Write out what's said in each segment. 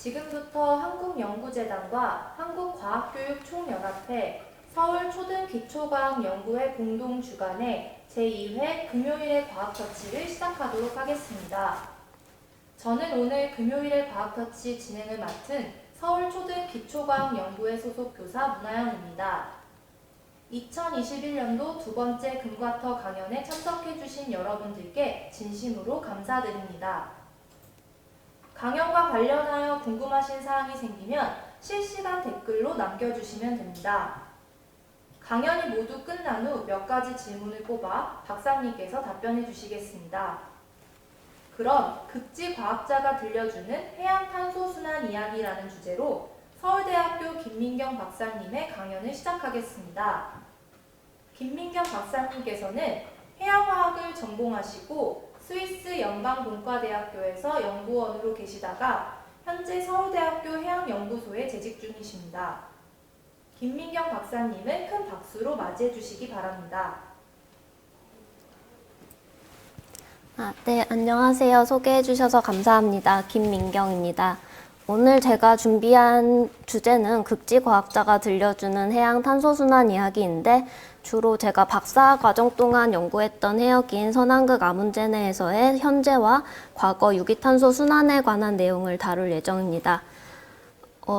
지금부터 한국연구재단과 한국과학교육총연합회 서울초등기초과학연구회 공동주관의 제2회 금요일의 과학터치를 시작하도록 하겠습니다. 저는 오늘 금요일의 과학터치 진행을 맡은 서울초등기초과학연구회 소속 교사 문하영입니다. 2021년도 두 번째 금과터 강연에 참석해주신 여러분들께 진심으로 감사드립니다. 강연과 관련하여 궁금하신 사항이 생기면 실시간 댓글로 남겨주시면 됩니다. 강연이 모두 끝난 후 몇 가지 질문을 뽑아 박사님께서 답변해 주시겠습니다. 그럼 극지과학자가 들려주는 해양탄소순환 이야기라는 주제로 서울대학교 김민경 박사님의 강연을 시작하겠습니다. 김민경 박사님께서는 해양화학을 전공하시고 스위스 연방공과대학교에서 연구원으로 계시다가 현재 서울대학교 해양연구소에 재직 중이십니다. 김민경 박사님을 큰 박수로 맞이해 주시기 바랍니다. 네, 안녕하세요. 소개해 주셔서 감사합니다. 김민경입니다. 오늘 제가 준비한 주제는 극지과학자가 들려주는 해양탄소순환 이야기인데 주로 제가 박사 과정 동안 연구했던 해역인 서남극 아문제네에서의 현재와 과거 유기탄소 순환에 관한 내용을 다룰 예정입니다.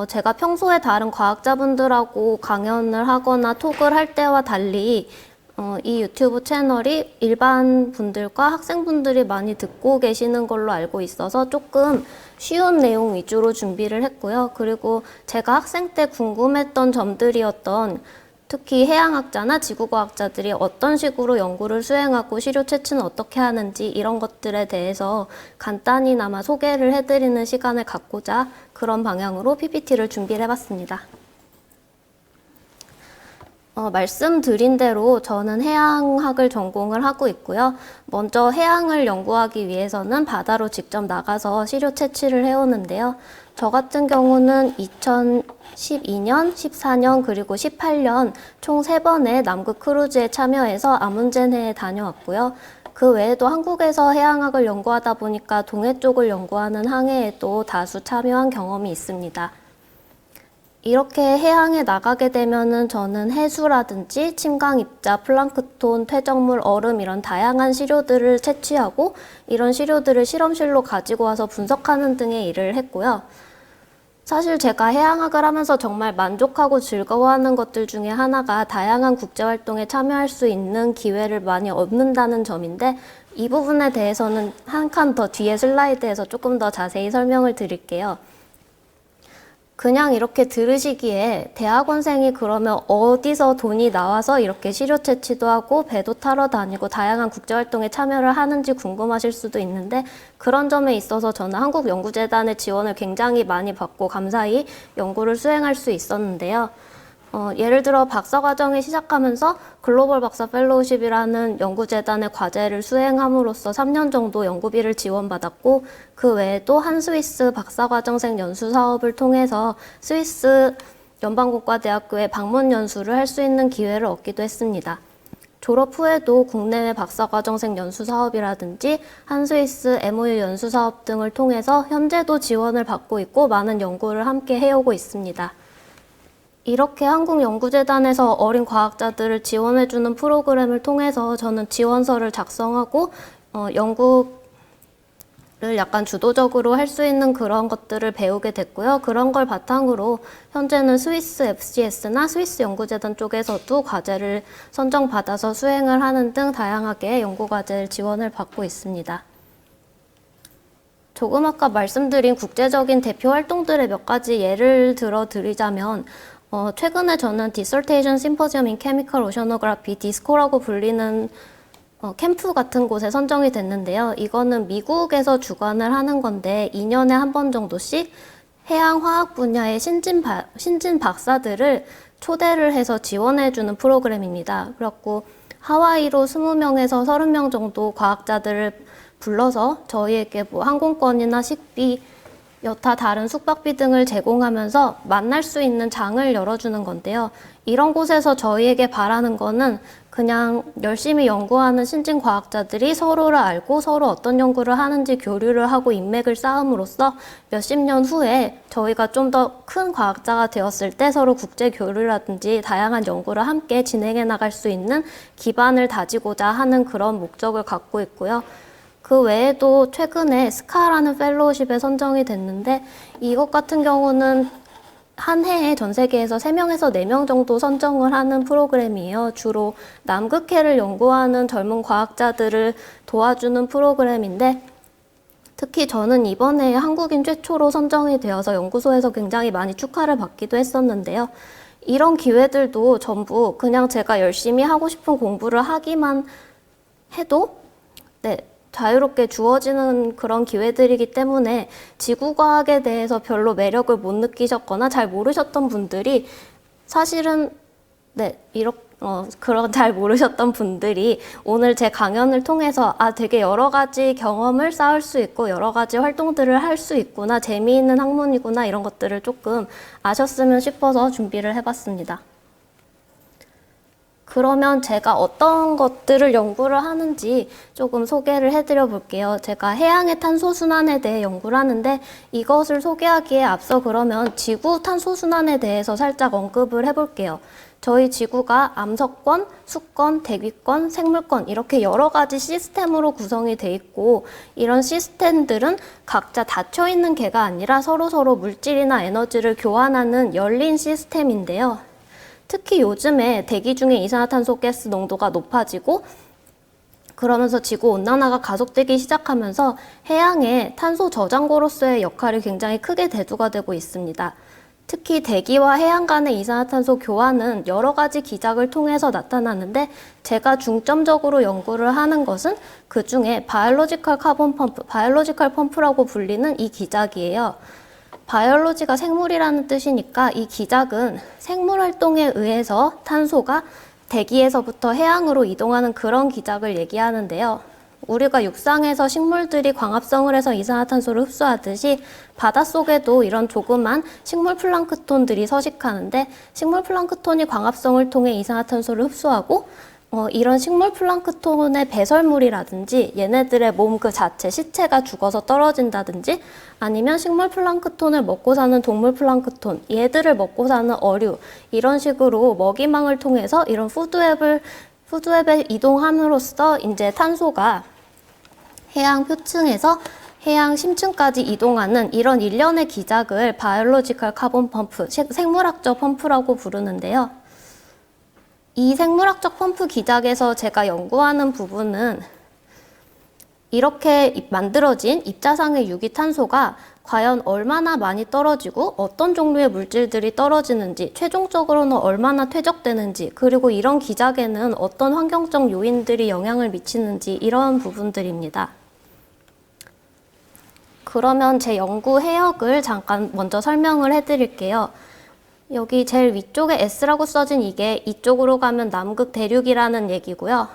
제가 평소에 다른 과학자분들하고 강연을 하거나 톡을 할 때와 달리 이 유튜브 채널이 일반 분들과 학생분들이 많이 듣고 계시는 걸로 알고 있어서 조금 쉬운 내용 위주로 준비를 했고요. 그리고 제가 학생 때 궁금했던 점들이었던 특히 해양학자나 지구과학자들이 어떤 식으로 연구를 수행하고 시료 채취는 어떻게 하는지 이런 것들에 대해서 간단히나마 소개를 해드리는 시간을 갖고자 그런 방향으로 PPT를 준비를 해봤습니다. 말씀드린 대로 저는 해양학을 전공을 하고 있고요. 먼저 해양을 연구하기 위해서는 바다로 직접 나가서 시료 채취를 해오는데요. 저 같은 경우는 2012년, 14년, 그리고 18년 총 3번의 남극 크루즈에 참여해서 아문제네에 다녀왔고요. 그 외에도 한국에서 해양학을 연구하다 보니까 동해 쪽을 연구하는 항해에도 다수 참여한 경험이 있습니다. 이렇게 해양에 나가게 되면은 저는 해수라든지 침강 입자, 플랑크톤, 퇴적물, 얼음 이런 다양한 시료들을 채취하고 이런 시료들을 실험실로 가지고 와서 분석하는 등의 일을 했고요. 사실 제가 해양학을 하면서 정말 만족하고 즐거워하는 것들 중에 하나가 다양한 국제활동에 참여할 수 있는 기회를 많이 얻는다는 점인데 이 부분에 대해서는 한 칸 더 뒤에 슬라이드에서 조금 더 자세히 설명을 드릴게요. 그냥 이렇게 들으시기에 대학원생이 그러면 어디서 돈이 나와서 이렇게 시료 채취도 하고 배도 타러 다니고 다양한 국제활동에 참여를 하는지 궁금하실 수도 있는데 그런 점에 있어서 저는 한국연구재단의 지원을 굉장히 많이 받고 감사히 연구를 수행할 수 있었는데요. 예를 들어 박사과정을 시작하면서 글로벌 박사 펠로우십이라는 연구재단의 과제를 수행함으로써 3년 정도 연구비를 지원받았고 그 외에도 한스위스 박사과정생 연수 사업을 통해서 스위스 연방공과대학교에 방문 연수를 할 수 있는 기회를 얻기도 했습니다. 졸업 후에도 국내외 박사과정생 연수 사업이라든지 한스위스 MOU 연수 사업 등을 통해서 현재도 지원을 받고 있고 많은 연구를 함께 해오고 있습니다. 이렇게 한국연구재단에서 어린 과학자들을 지원해주는 프로그램을 통해서 저는 지원서를 작성하고 연구를 약간 주도적으로 할 수 있는 그런 것들을 배우게 됐고요. 그런 걸 바탕으로 현재는 스위스 FCS나 스위스 연구재단 쪽에서도 과제를 선정받아서 수행을 하는 등 다양하게 연구과제를 지원을 받고 있습니다. 조금 아까 말씀드린 국제적인 대표 활동들의 몇 가지 예를 들어 드리자면 최근에 저는 Dissertation Symposium in Chemical Oceanography, 디스코라고 불리는 캠프 같은 곳에 선정이 됐는데요. 이거는 미국에서 주관을 하는 건데 2년에 한 번 정도씩 해양화학 분야의 신진 박사들을 초대를 해서 지원해주는 프로그램입니다. 그래갖고 하와이로 20명에서 30명 정도 과학자들을 불러서 저희에게 뭐 항공권이나 식비, 여타 다른 숙박비 등을 제공하면서 만날 수 있는 장을 열어주는 건데요. 이런 곳에서 저희에게 바라는 거는 그냥 열심히 연구하는 신진 과학자들이 서로를 알고 서로 어떤 연구를 하는지 교류를 하고 인맥을 쌓음으로써 몇십 년 후에 저희가 좀 더 큰 과학자가 되었을 때 서로 국제 교류라든지 다양한 연구를 함께 진행해 나갈 수 있는 기반을 다지고자 하는 그런 목적을 갖고 있고요. 그 외에도 최근에 스카라는 펠로우십에 선정이 됐는데 이것 같은 경우는 한 해에 전 세계에서 3명에서 4명 정도 선정을 하는 프로그램이에요. 주로 남극해를 연구하는 젊은 과학자들을 도와주는 프로그램인데 특히 저는 이번에 한국인 최초로 선정이 되어서 연구소에서 굉장히 많이 축하를 받기도 했었는데요. 이런 기회들도 전부 그냥 제가 열심히 하고 싶은 공부를 하기만 해도 자유롭게 주어지는 그런 기회들이기 때문에 지구과학에 대해서 별로 매력을 못 느끼셨거나 잘 모르셨던 분들이 사실은 그런 잘 모르셨던 분들이 오늘 제 강연을 통해서 되게 여러 가지 경험을 쌓을 수 있고 여러 가지 활동들을 할 수 있구나, 재미있는 학문이구나 이런 것들을 조금 아셨으면 싶어서 준비를 해봤습니다. 그러면 제가 어떤 것들을 연구를 하는지 조금 소개를 해드려 볼게요. 제가 해양의 탄소순환에 대해 연구를 하는데 이것을 소개하기에 앞서 그러면 지구 탄소순환에 대해서 살짝 언급을 해볼게요. 저희 지구가 암석권, 수권, 대기권, 생물권 이렇게 여러 가지 시스템으로 구성이 돼 있고 이런 시스템들은 각자 닫혀있는 개가 아니라 서로서로 물질이나 에너지를 교환하는 열린 시스템인데요. 특히 요즘에 대기 중에 이산화탄소 가스 농도가 높아지고 그러면서 지구온난화가 가속되기 시작하면서 해양의 탄소 저장고로서의 역할이 굉장히 크게 대두가 되고 있습니다. 특히 대기와 해양 간의 이산화탄소 교환은 여러 가지 기작을 통해서 나타나는데 제가 중점적으로 연구를 하는 것은 그 중에 바이올로지컬 카본 펌프, 바이올로지컬 펌프라고 불리는 이 기작이에요. 바이올로지가 생물이라는 뜻이니까 이 기작은 생물 활동에 의해서 탄소가 대기에서부터 해양으로 이동하는 그런 기작을 얘기하는데요. 우리가 육상에서 식물들이 광합성을 해서 이산화탄소를 흡수하듯이 바닷속에도 이런 조그만 식물 플랑크톤들이 서식하는데 식물 플랑크톤이 광합성을 통해 이산화탄소를 흡수하고 이런 식물 플랑크톤의 배설물이라든지 얘네들의 몸 그 자체, 시체가 죽어서 떨어진다든지 아니면 식물 플랑크톤을 먹고 사는 동물 플랑크톤, 얘들을 먹고 사는 어류 이런 식으로 먹이망을 통해서 이런 푸드웹에 이동함으로써 이제 탄소가 해양 표층에서 해양 심층까지 이동하는 이런 일련의 기작을 바이올로지컬 카본 펌프, 생물학적 펌프라고 부르는데요. 이 생물학적 펌프 기작에서 제가 연구하는 부분은 이렇게 만들어진 입자상의 유기탄소가 과연 얼마나 많이 떨어지고 어떤 종류의 물질들이 떨어지는지, 최종적으로는 얼마나 퇴적되는지, 그리고 이런 기작에는 어떤 환경적 요인들이 영향을 미치는지 이런 부분들입니다. 그러면 제 연구 해역을 잠깐 먼저 설명을 해드릴게요. 여기 제일 위쪽에 S라고 써진 이게 이쪽으로 가면 남극 대륙이라는 얘기고요.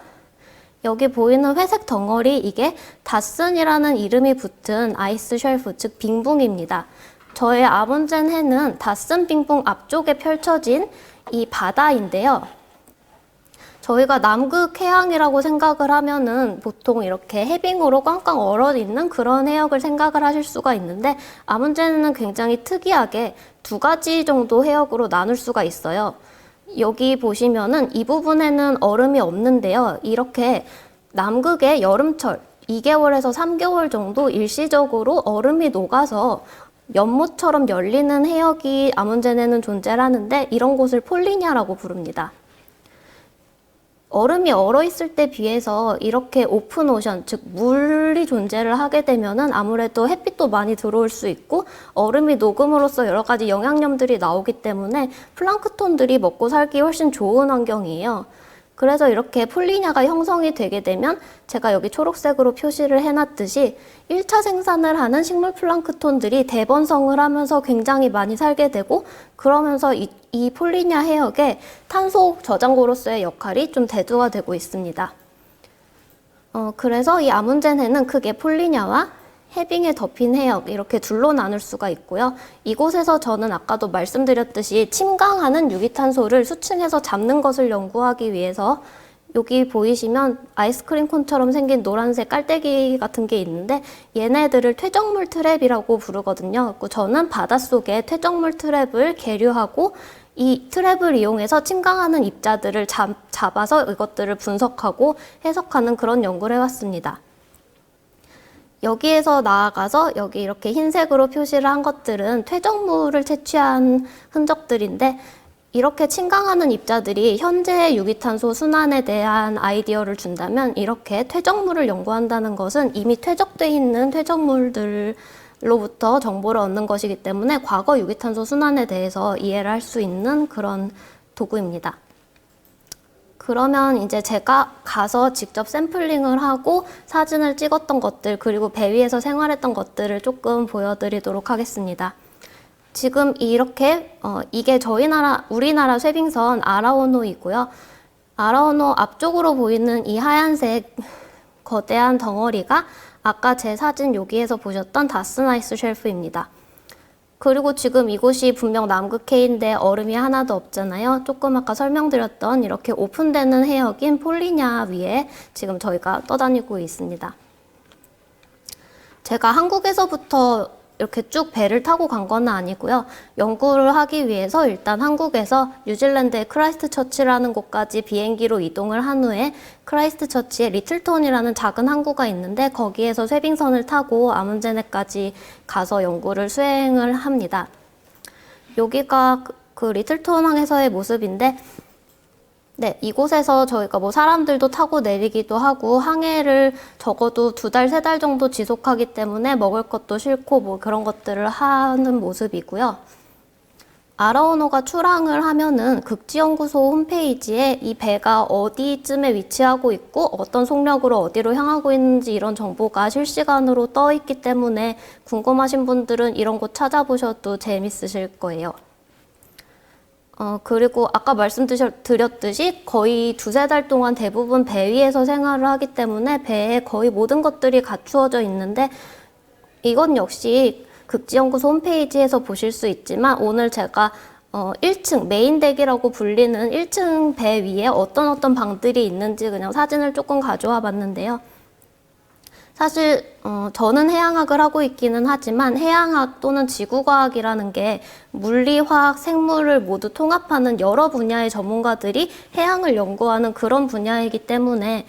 여기 보이는 회색 덩어리 이게 다슨이라는 이름이 붙은 아이스 쉘프, 즉 빙붕입니다. 저의 아문젠 해는 다슨 빙붕 앞쪽에 펼쳐진 이 바다인데요. 저희가 남극 해양이라고 생각을 하면은 보통 이렇게 해빙으로 꽝꽝 얼어 있는 그런 해역을 생각을 하실 수가 있는데 아문젠은 굉장히 특이하게 2가지 정도 해역으로 나눌 수가 있어요. 여기 보시면은 이 부분에는 얼음이 없는데요. 이렇게 남극의 여름철 2개월에서 3개월 정도 일시적으로 얼음이 녹아서 연못처럼 열리는 해역이 아문젠에는 존재를 하는데 이런 곳을 폴리냐라고 부릅니다. 얼음이 얼어있을 때 비해서 이렇게 오픈 오션, 즉 물이 존재를 하게 되면은 아무래도 햇빛도 많이 들어올 수 있고 얼음이 녹음으로써 여러 가지 영양염들이 나오기 때문에 플랑크톤들이 먹고 살기 훨씬 좋은 환경이에요. 그래서 이렇게 폴리냐가 형성이 되게 되면 제가 여기 초록색으로 표시를 해놨듯이 1차 생산을 하는 식물 플랑크톤들이 대번성을 하면서 굉장히 많이 살게 되고 그러면서 이 폴리냐 해역에 탄소 저장고로서의 역할이 좀 대두가 되고 있습니다. 그래서 이 아문젠 해는 크게 폴리냐와 해빙에 덮인 해역 이렇게 둘로 나눌 수가 있고요. 이곳에서 저는 아까도 말씀드렸듯이 침강하는 유기탄소를 수층에서 잡는 것을 연구하기 위해서 여기 보이시면 아이스크림 콘처럼 생긴 노란색 깔때기 같은 게 있는데 얘네들을 퇴적물 트랩이라고 부르거든요. 저는 바닷속에 퇴적물 트랩을 계류하고 이 트랩을 이용해서 침강하는 입자들을 잡아서 이것들을 분석하고 해석하는 그런 연구를 해왔습니다. 여기에서 나아가서 여기 이렇게 흰색으로 표시를 한 것들은 퇴적물을 채취한 흔적들인데 이렇게 침강하는 입자들이 현재의 유기탄소 순환에 대한 아이디어를 준다면 이렇게 퇴적물을 연구한다는 것은 이미 퇴적돼 있는 퇴적물들로부터 정보를 얻는 것이기 때문에 과거 유기탄소 순환에 대해서 이해를 할 수 있는 그런 도구입니다. 그러면 이제 제가 가서 직접 샘플링을 하고 사진을 찍었던 것들 그리고 배 위에서 생활했던 것들을 조금 보여드리도록 하겠습니다. 지금 이렇게 이게 우리나라 쇠빙선 아라오노이고요. 아라오노 앞쪽으로 보이는 이 하얀색 거대한 덩어리가 아까 제 사진 여기에서 보셨던 다스나이스 쉘프입니다. 그리고 지금 이곳이 분명 남극해인데 얼음이 하나도 없잖아요. 조금 아까 설명드렸던 이렇게 오픈되는 해역인 폴리냐 위에 지금 저희가 떠다니고 있습니다. 제가 한국에서부터 이렇게 쭉 배를 타고 간 건 아니고요. 연구를 하기 위해서 일단 한국에서 뉴질랜드의 크라이스트처치라는 곳까지 비행기로 이동을 한 후에 크라이스트처치에 리틀톤이라는 작은 항구가 있는데 거기에서 쇠빙선을 타고 아문제네까지 가서 연구를 수행을 합니다. 여기가 그 리틀톤 항에서의 모습인데 네, 이곳에서 저희가 사람들도 타고 내리기도 하고 항해를 적어도 2달, 3달 정도 지속하기 때문에 먹을 것도 싫고 그런 것들을 하는 모습이고요. 아라오노가 출항을 하면은 극지연구소 홈페이지에 이 배가 어디쯤에 위치하고 있고 어떤 속력으로 어디로 향하고 있는지 이런 정보가 실시간으로 떠 있기 때문에 궁금하신 분들은 이런 곳 찾아보셔도 재밌으실 거예요. 그리고 아까 말씀드렸듯이 거의 2-3달 동안 대부분 배 위에서 생활을 하기 때문에 배에 거의 모든 것들이 갖추어져 있는데 이건 역시 극지연구소 홈페이지에서 보실 수 있지만 오늘 제가 1층 메인덱이라고 불리는 1층 배 위에 어떤 방들이 있는지 그냥 사진을 조금 가져와 봤는데요. 사실 저는 해양학을 하고 있기는 하지만 해양학 또는 지구과학이라는 게 물리, 화학, 생물을 모두 통합하는 여러 분야의 전문가들이 해양을 연구하는 그런 분야이기 때문에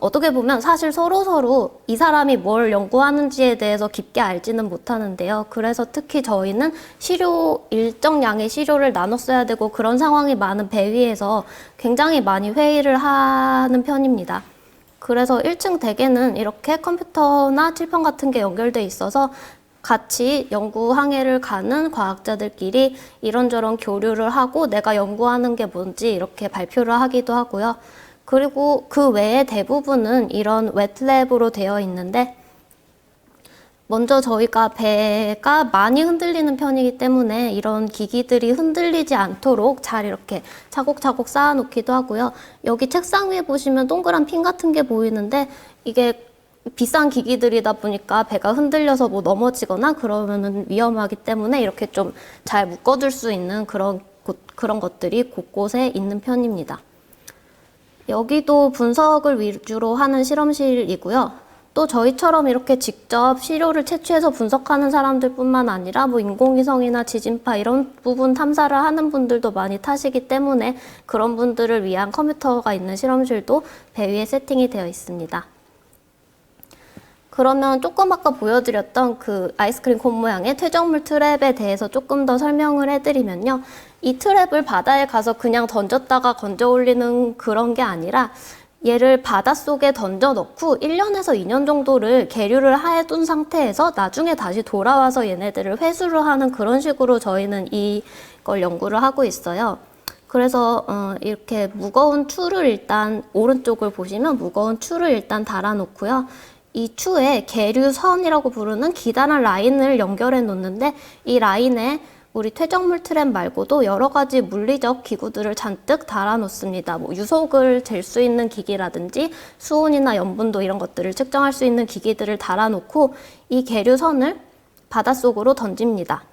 어떻게 보면 사실 서로 이 사람이 뭘 연구하는지에 대해서 깊게 알지는 못하는데요. 그래서 특히 저희는 일정 양의 시료를 나눠 써야 되고 그런 상황이 많은 배 위에서 굉장히 많이 회의를 하는 편입니다. 그래서 1층 덱에는 이렇게 컴퓨터나 칠판 같은 게 연결돼 있어서 같이 연구 항해를 가는 과학자들끼리 이런저런 교류를 하고 내가 연구하는 게 뭔지 이렇게 발표를 하기도 하고요. 그리고 그 외에 대부분은 이런 웨트랩으로 되어 있는데 먼저 저희가 배가 많이 흔들리는 편이기 때문에 이런 기기들이 흔들리지 않도록 잘 이렇게 차곡차곡 쌓아놓기도 하고요. 여기 책상 위에 보시면 동그란 핀 같은 게 보이는데 이게 비싼 기기들이다 보니까 배가 흔들려서 넘어지거나 그러면은 위험하기 때문에 이렇게 좀 잘 묶어둘 수 있는 그런 것들이 곳곳에 있는 편입니다. 여기도 분석을 위주로 하는 실험실이고요. 또 저희처럼 이렇게 직접 시료를 채취해서 분석하는 사람들 뿐만 아니라 인공위성이나 지진파 이런 부분 탐사를 하는 분들도 많이 타시기 때문에 그런 분들을 위한 컴퓨터가 있는 실험실도 배 위에 세팅이 되어 있습니다. 그러면 조금 아까 보여드렸던 그 아이스크림 콘 모양의 퇴적물 트랩에 대해서 조금 더 설명을 해드리면요. 이 트랩을 바다에 가서 그냥 던졌다가 건져 올리는 그런 게 아니라 얘를 바닷속에 던져 넣고 1년에서 2년 정도를 계류를 해둔 상태에서 나중에 다시 돌아와서 얘네들을 회수를 하는 그런 식으로 저희는 이걸 연구를 하고 있어요. 그래서 이렇게 무거운 추를 일단 오른쪽을 보시면 무거운 추를 일단 달아 놓고요. 이 추에 계류선이라고 부르는 기다란 라인을 연결해 놓는데 이 라인에 우리 퇴적물 트랩 말고도 여러 가지 물리적 기구들을 잔뜩 달아 놓습니다. 유속을 잴 수 있는 기기라든지 수온이나 염분도 이런 것들을 측정할 수 있는 기기들을 달아 놓고 이 계류선을 바닷속으로 던집니다.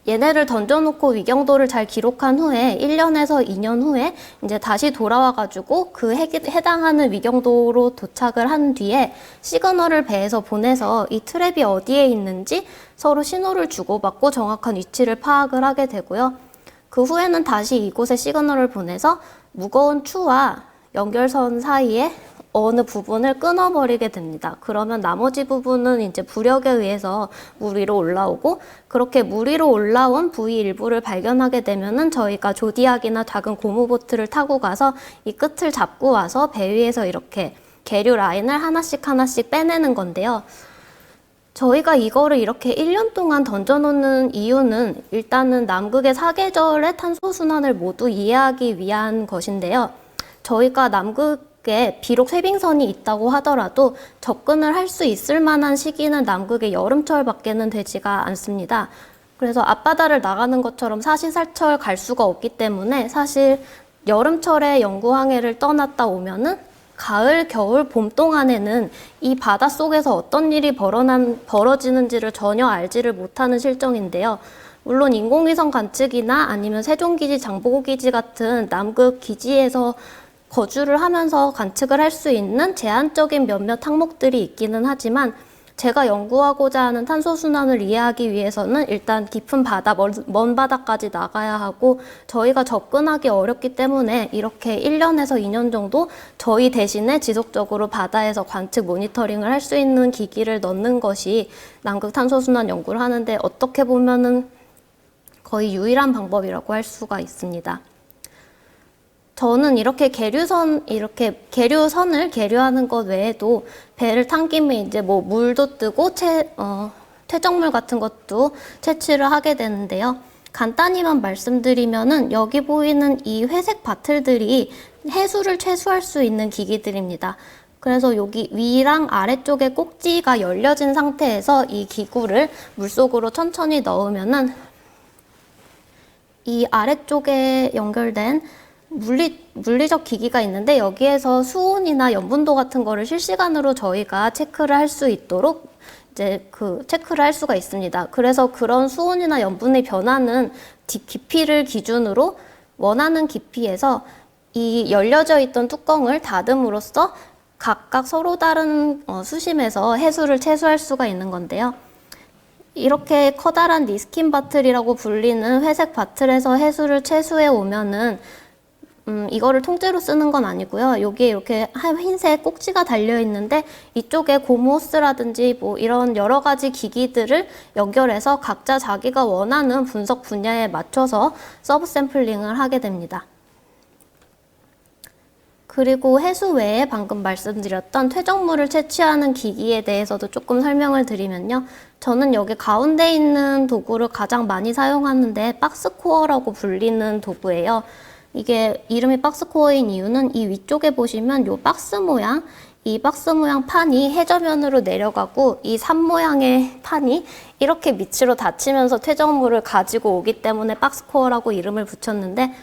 얘네를 던져놓고 위경도를 잘 기록한 후에 1년에서 2년 후에 이제 다시 돌아와가지고 그 해당하는 위경도로 도착을 한 뒤에 시그널을 배에서 보내서 이 트랩이 어디에 있는지 서로 신호를 주고받고 정확한 위치를 파악을 하게 되고요. 그 후에는 다시 이곳에 시그널을 보내서 무거운 추와 연결선 사이에 어느 부분을 끊어버리게 됩니다. 그러면 나머지 부분은 이제 부력에 의해서 물 위로 올라오고, 그렇게 물 위로 올라온 부위 일부를 발견하게 되면은 저희가 조디악이나 작은 고무보트를 타고 가서 이 끝을 잡고 와서 배 위에서 이렇게 계류 라인을 하나씩 빼내는 건데요. 저희가 이거를 이렇게 1년 동안 던져놓는 이유는 일단은 남극의 사계절의 탄소순환을 모두 이해하기 위한 것인데요. 저희가 남극에 비록 쇄빙선이 있다고 하더라도 접근을 할 수 있을 만한 시기는 남극의 여름철밖에는 되지가 않습니다. 그래서 앞바다를 나가는 것처럼 사시사철 갈 수가 없기 때문에 사실 여름철에 연구항해를 떠났다 오면은 가을, 겨울, 봄 동안에는 이 바닷속에서 어떤 일이 벌어지는지를 전혀 알지를 못하는 실정인데요. 물론 인공위성 관측이나 아니면 세종기지, 장보고기지 같은 남극 기지에서 거주를 하면서 관측을 할 수 있는 제한적인 몇몇 항목들이 있기는 하지만 제가 연구하고자 하는 탄소순환을 이해하기 위해서는 일단 깊은 바다, 먼 바다까지 나가야 하고 저희가 접근하기 어렵기 때문에 이렇게 1년에서 2년 정도 저희 대신에 지속적으로 바다에서 관측 모니터링을 할 수 있는 기기를 넣는 것이 남극 탄소순환 연구를 하는데 어떻게 보면은 거의 유일한 방법이라고 할 수가 있습니다. 저는 이렇게 계류선을 계류하는 것 외에도 배를 탄 김에 이제 뭐 물도 뜨고 퇴적물 같은 것도 채취를 하게 되는데요. 간단히만 말씀드리면은 여기 보이는 이 회색 바틀들이 해수를 채수할 수 있는 기기들입니다. 그래서 여기 위랑 아래쪽에 꼭지가 열려진 상태에서 이 기구를 물속으로 천천히 넣으면은 이 아래쪽에 연결된 물리적 기기가 있는데 여기에서 수온이나 염분도 같은 거를 실시간으로 저희가 체크를 할 수 있도록 이제 체크를 할 수가 있습니다. 그래서 그런 수온이나 염분의 변화는 깊이를 기준으로 원하는 깊이에서 이 열려져 있던 뚜껑을 닫음으로써 각각 서로 다른 수심에서 해수를 채수할 수가 있는 건데요. 이렇게 커다란 니스킨 바틀이라고 불리는 회색 바틀에서 해수를 채수해 오면은 이거를 통째로 쓰는 건 아니고요. 여기에 이렇게 흰색 꼭지가 달려 있는데 이쪽에 고무호스라든지 뭐 이런 여러 가지 기기들을 연결해서 각자 자기가 원하는 분석 분야에 맞춰서 서브 샘플링을 하게 됩니다. 그리고 해수 외에 방금 말씀드렸던 퇴적물을 채취하는 기기에 대해서도 조금 설명을 드리면요. 저는 여기 가운데 있는 도구를 가장 많이 사용하는데 박스코어라고 불리는 도구예요. 이게 이름이 박스코어인 이유는 이 위쪽에 보시면 이 박스 모양 판이 해저면으로 내려가고 이 산 모양의 판이 이렇게 밑으로 닫히면서 퇴적물을 가지고 오기 때문에 박스코어라고 이름을 붙였는데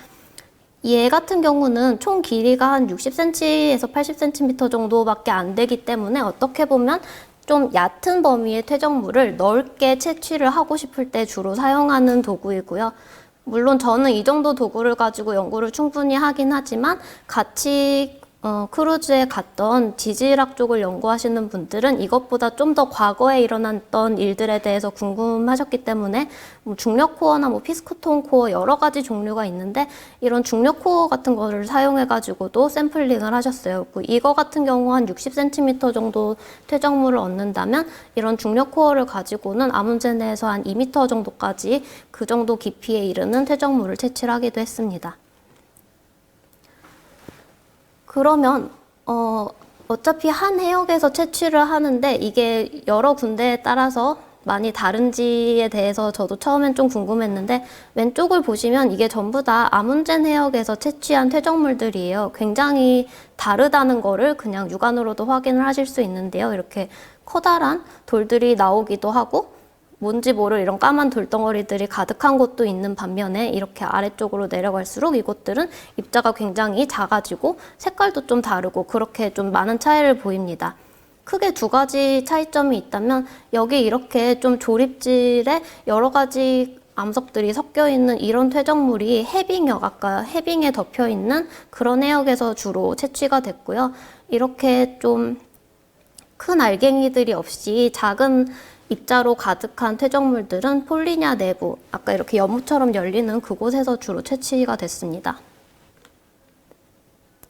얘 같은 경우는 총 길이가 한 60cm에서 80cm 정도밖에 안 되기 때문에 어떻게 보면 좀 얕은 범위의 퇴적물을 넓게 채취를 하고 싶을 때 주로 사용하는 도구이고요. 물론 저는 이 정도 도구를 가지고 연구를 충분히 하긴 하지만 같이 크루즈에 갔던 지질학 쪽을 연구하시는 분들은 이것보다 좀 더 과거에 일어났던 일들에 대해서 궁금하셨기 때문에 중력 코어나 피스톤 코어 여러 가지 종류가 있는데 이런 중력 코어 같은 거를 사용해 가지고도 샘플링을 하셨어요. 이거 같은 경우 한 60cm 정도 퇴적물을 얻는다면 이런 중력 코어를 가지고는 아문제 내에서 한 2m 정도까지 그 정도 깊이에 이르는 퇴적물을 채취를 하기도 했습니다. 그러면 어차피 한 해역에서 채취를 하는데 이게 여러 군데에 따라서 많이 다른지에 대해서 저도 처음엔 좀 궁금했는데 왼쪽을 보시면 이게 전부 다 아문젠 해역에서 채취한 퇴적물들이에요. 굉장히 다르다는 거를 그냥 육안으로도 확인을 하실 수 있는데요. 이렇게 커다란 돌들이 나오기도 하고 뭔지 모를 이런 까만 돌덩어리들이 가득한 곳도 있는 반면에 이렇게 아래쪽으로 내려갈수록 이곳들은 입자가 굉장히 작아지고 색깔도 좀 다르고 그렇게 좀 많은 차이를 보입니다. 크게 두 가지 차이점이 있다면 여기 이렇게 좀 조립질에 여러 가지 암석들이 섞여 있는 이런 퇴적물이 해빙역, 아까 해빙에 덮여 있는 그런 해역에서 주로 채취가 됐고요. 이렇게 좀 큰 알갱이들이 없이 작은 입자로 가득한 퇴적물들은 폴리냐 내부, 아까 이렇게 연못처럼 열리는 그곳에서 주로 채취가 됐습니다.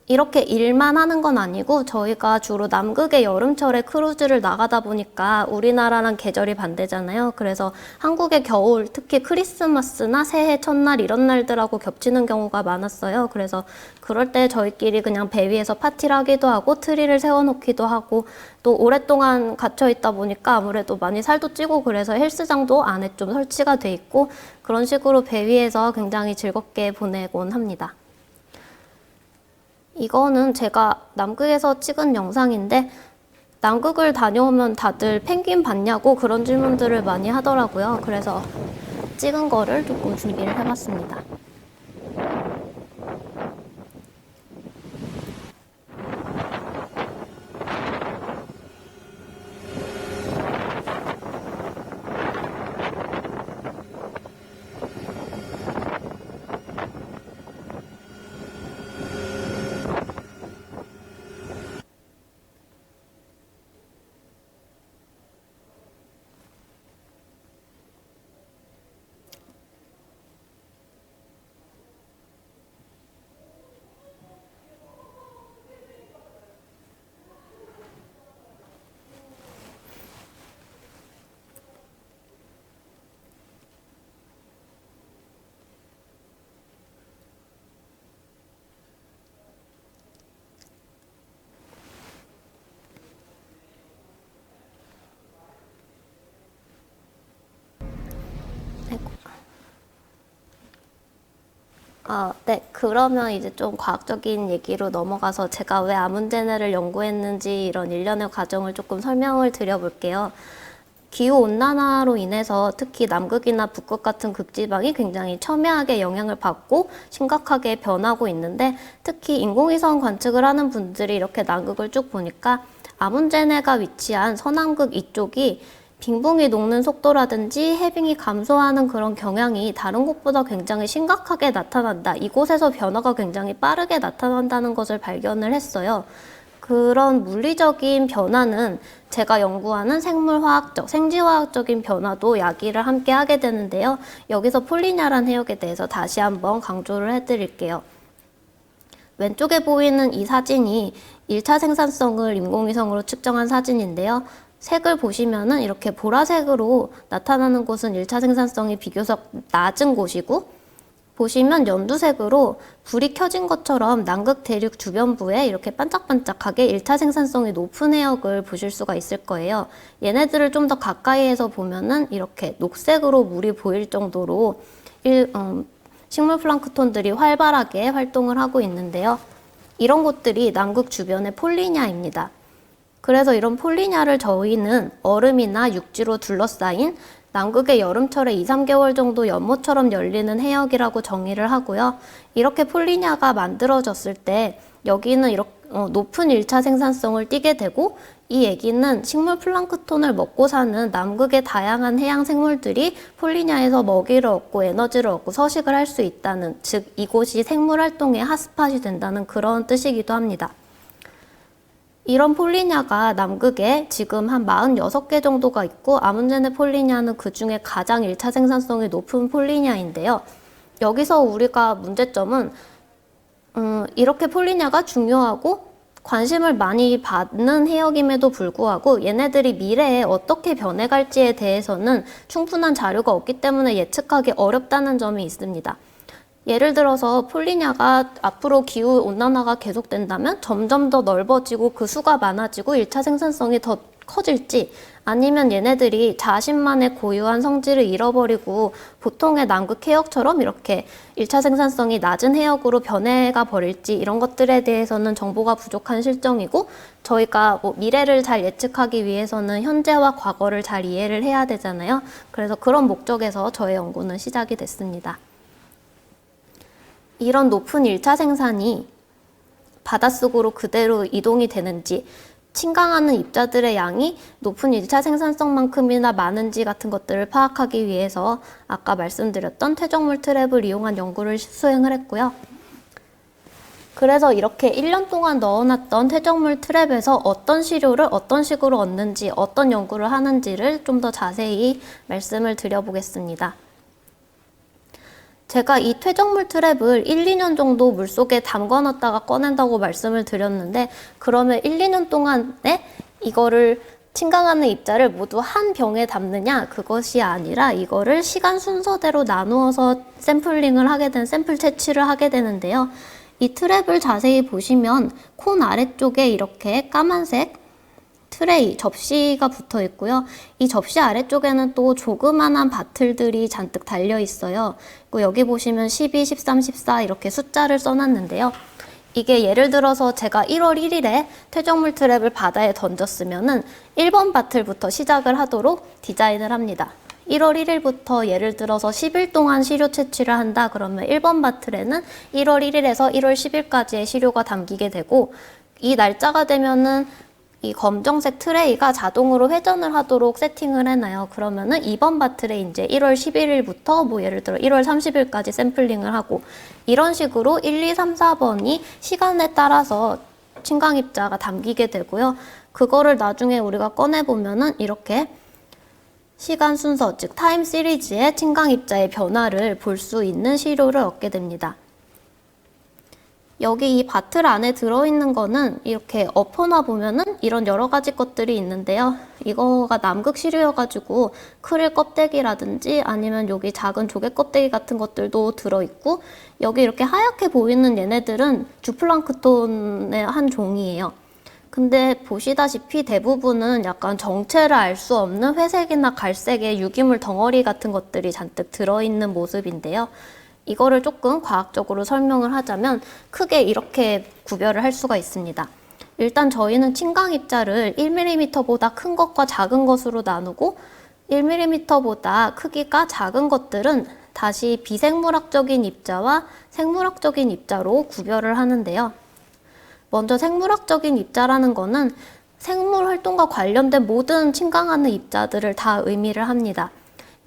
이렇게 일만 하는 건 아니고 저희가 주로 남극의 여름철에 크루즈를 나가다 보니까 우리나라랑 계절이 반대잖아요. 그래서 한국의 겨울, 특히 크리스마스나 새해 첫날 이런 날들하고 겹치는 경우가 많았어요. 그래서 그럴 때 저희끼리 그냥 배 위에서 파티를 하기도 하고 트리를 세워놓기도 하고 또 오랫동안 갇혀 있다 보니까 아무래도 많이 살도 찌고 그래서 헬스장도 안에 좀 설치가 돼 있고 그런 식으로 배 위에서 굉장히 즐겁게 보내곤 합니다. 이거는 제가 남극에서 찍은 영상인데 남극을 다녀오면 다들 펭귄 봤냐고 그런 질문들을 많이 하더라고요. 그래서 찍은 거를 조금 준비를 해봤습니다. 네. 그러면 이제 좀 과학적인 얘기로 넘어가서 제가 왜 아문제네를 연구했는지 이런 일련의 과정을 조금 설명을 드려볼게요. 기후온난화로 인해서 특히 남극이나 북극 같은 극지방이 굉장히 첨예하게 영향을 받고 심각하게 변하고 있는데 특히 인공위성 관측을 하는 분들이 이렇게 남극을 쭉 보니까 아문제네가 위치한 서남극 이쪽이 빙붕이 녹는 속도라든지 해빙이 감소하는 그런 경향이 다른 곳보다 굉장히 심각하게 나타난다. 이곳에서 변화가 굉장히 빠르게 나타난다는 것을 발견을 했어요. 그런 물리적인 변화는 제가 연구하는 생물화학적, 생지화학적인 변화도 야기를 함께 하게 되는데요. 여기서 폴리냐란 해역에 대해서 다시 한번 강조를 해드릴게요. 왼쪽에 보이는 이 사진이 1차 생산성을 인공위성으로 측정한 사진인데요. 색을 보시면은 이렇게 보라색으로 나타나는 곳은 1차 생산성이 비교적 낮은 곳이고 보시면 연두색으로 불이 켜진 것처럼 남극 대륙 주변부에 이렇게 반짝반짝하게 1차 생산성이 높은 해역을 보실 수가 있을 거예요. 얘네들을 좀 더 가까이에서 보면은 이렇게 녹색으로 물이 보일 정도로 식물 플랑크톤들이 활발하게 활동을 하고 있는데요. 이런 곳들이 남극 주변의 폴리냐입니다. 그래서 이런 폴리냐를 저희는 얼음이나 육지로 둘러싸인 남극의 여름철에 2, 3개월 정도 연못처럼 열리는 해역이라고 정의를 하고요. 이렇게 폴리냐가 만들어졌을 때 여기는 이렇게 높은 1차 생산성을 띠게 되고 이 얘기는 식물 플랑크톤을 먹고 사는 남극의 다양한 해양 생물들이 폴리냐에서 먹이를 얻고 에너지를 얻고 서식을 할 수 있다는, 즉 이곳이 생물 활동의 핫스팟이 된다는 그런 뜻이기도 합니다. 이런 폴리냐가 남극에 지금 한 46개 정도가 있고 아문제네 폴리냐는 그 중에 가장 1차 생산성이 높은 폴리냐인데요. 여기서 우리가 문제점은 이렇게 폴리냐가 중요하고 관심을 많이 받는 해역임에도 불구하고 얘네들이 미래에 어떻게 변해갈지에 대해서는 충분한 자료가 없기 때문에 예측하기 어렵다는 점이 있습니다. 예를 들어서 폴리냐가 앞으로 기후온난화가 계속된다면 점점 더 넓어지고 그 수가 많아지고 1차 생산성이 더 커질지 아니면 얘네들이 자신만의 고유한 성질을 잃어버리고 보통의 남극 해역처럼 이렇게 1차 생산성이 낮은 해역으로 변해가 버릴지 이런 것들에 대해서는 정보가 부족한 실정이고 저희가 미래를 잘 예측하기 위해서는 현재와 과거를 잘 이해를 해야 되잖아요. 그래서 그런 목적에서 저의 연구는 시작이 됐습니다. 이런 높은 1차 생산이 바닷속으로 그대로 이동이 되는지 침강하는 입자들의 양이 높은 1차 생산성만큼이나 많은지 같은 것들을 파악하기 위해서 아까 말씀드렸던 퇴적물 트랩을 이용한 연구를 수행을 했고요. 그래서 이렇게 1년 동안 넣어놨던 퇴적물 트랩에서 어떤 시료를 어떤 식으로 얻는지, 어떤 연구를 하는지를 좀 더 자세히 말씀을 드려보겠습니다. 제가 이 퇴적물 트랩을 1, 2년 정도 물속에 담궈놨다가 꺼낸다고 말씀을 드렸는데, 그러면 1, 2년 동안에 이거를 침강하는 입자를 모두 한 병에 담느냐? 그것이 아니라 이거를 시간 순서대로 나누어서 샘플링을 하게 된, 샘플 채취를 하게 되는데요. 이 트랩을 자세히 보시면 콘 아래쪽에 이렇게 까만색 트레이, 접시가 붙어 있고요. 이 접시 아래쪽에는 또 조그만한 바틀들이 잔뜩 달려 있어요. 그리고 여기 보시면 12, 13, 14 이렇게 숫자를 써놨는데요. 이게 예를 들어서 제가 1월 1일에 퇴적물 트랩을 바다에 던졌으면은 1번 바틀부터 시작을 하도록 디자인을 합니다. 1월 1일부터 예를 들어서 10일 동안 시료 채취를 한다 그러면 1번 바틀에는 1월 1일에서 1월 10일까지의 시료가 담기게 되고, 이 날짜가 되면은 이 검정색 트레이가 자동으로 회전을 하도록 세팅을 해놔요. 그러면은 2번 바틀에 이제 1월 11일부터 뭐 예를 들어 1월 30일까지 샘플링을 하고, 이런 식으로 1, 2, 3, 4번이 시간에 따라서 침강 입자가 담기게 되고요. 그거를 나중에 우리가 꺼내보면은 이렇게 시간 순서, 즉 타임 시리즈의 침강 입자의 변화를 볼 수 있는 시료를 얻게 됩니다. 여기 이 바틀 안에 들어있는 거는 이렇게 엎어놔 보면은 이런 여러 가지 것들이 있는데요. 이거가 남극 시료여가지고 크릴 껍데기라든지 아니면 여기 작은 조개 껍데기 같은 것들도 들어있고, 여기 이렇게 하얗게 보이는 얘네들은 주플랑크톤의 한 종이에요. 근데 보시다시피 대부분은 약간 정체를 알 수 없는 회색이나 갈색의 유기물 덩어리 같은 것들이 잔뜩 들어있는 모습인데요. 이거를 조금 과학적으로 설명을 하자면 크게 이렇게 구별을 할 수가 있습니다. 일단 저희는 침강 입자를 1mm보다 큰 것과 작은 것으로 나누고, 1mm보다 크기가 작은 것들은 다시 비생물학적인 입자와 생물학적인 입자로 구별을 하는데요. 먼저 생물학적인 입자라는 거는 생물 활동과 관련된 모든 침강하는 입자들을 다 의미를 합니다.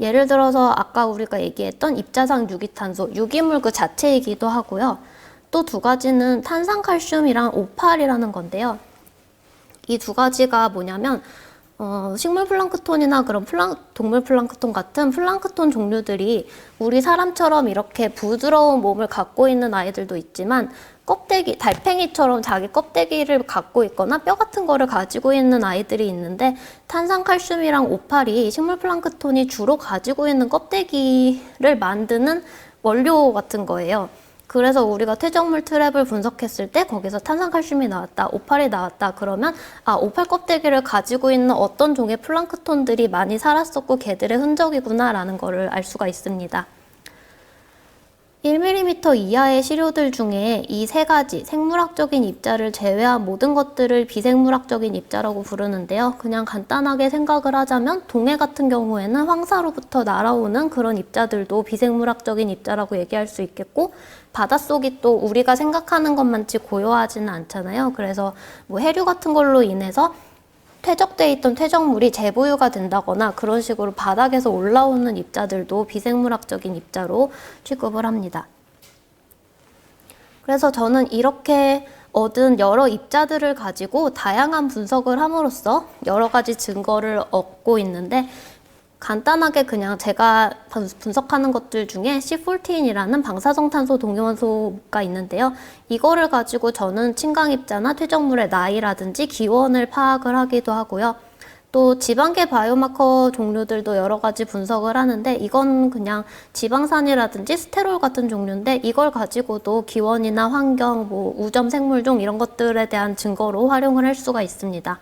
예를 들어서 아까 우리가 얘기했던 입자상 유기탄소, 유기물 그 자체이기도 하고요. 또 두 가지는 탄산칼슘이랑 O8이라는 건데요. 이 두 가지가 뭐냐면 식물 플랑크톤이나 그런 동물 플랑크톤 같은 플랑크톤 종류들이 우리 사람처럼 이렇게 부드러운 몸을 갖고 있는 아이들도 있지만, 껍데기, 달팽이처럼 자기 껍데기를 갖고 있거나 뼈 같은 거를 가지고 있는 아이들이 있는데, 탄산칼슘이랑 O8이 식물 플랑크톤이 주로 가지고 있는 껍데기를 만드는 원료 같은 거예요. 그래서 우리가 퇴적물 트랩을 분석했을 때 거기서 탄산칼슘이 나왔다, O8이 나왔다 그러면 O8 껍데기를 가지고 있는 어떤 종의 플랑크톤들이 많이 살았었고 걔들의 흔적이구나 라는 거를 알 수가 있습니다. 1mm 이하의 시료들 중에 이 세 가지 생물학적인 입자를 제외한 모든 것들을 비생물학적인 입자라고 부르는데요. 그냥 간단하게 생각을 하자면 동해 같은 경우에는 황사로부터 날아오는 그런 입자들도 비생물학적인 입자라고 얘기할 수 있겠고, 바닷속이 또 우리가 생각하는 것만치 고요하지는 않잖아요. 그래서 뭐 해류 같은 걸로 인해서 퇴적돼 있던 퇴적물이 재부유가 된다거나 그런 식으로 바닥에서 올라오는 입자들도 비생물학적인 입자로 취급을 합니다. 그래서 저는 이렇게 얻은 여러 입자들을 가지고 다양한 분석을 함으로써 여러 가지 증거를 얻고 있는데, 간단하게 그냥 제가 분석하는 것들 중에 C14이라는 방사성탄소 동위원소가 있는데요. 이거를 가지고 저는 침강입자나 퇴적물의 나이라든지 기원을 파악을 하기도 하고요. 또 지방계 바이오마커 종류들도 여러 가지 분석을 하는데, 이건 그냥 지방산이라든지 스테롤 같은 종류인데 이걸 가지고도 기원이나 환경, 뭐 우점 생물종 이런 것들에 대한 증거로 활용을 할 수가 있습니다.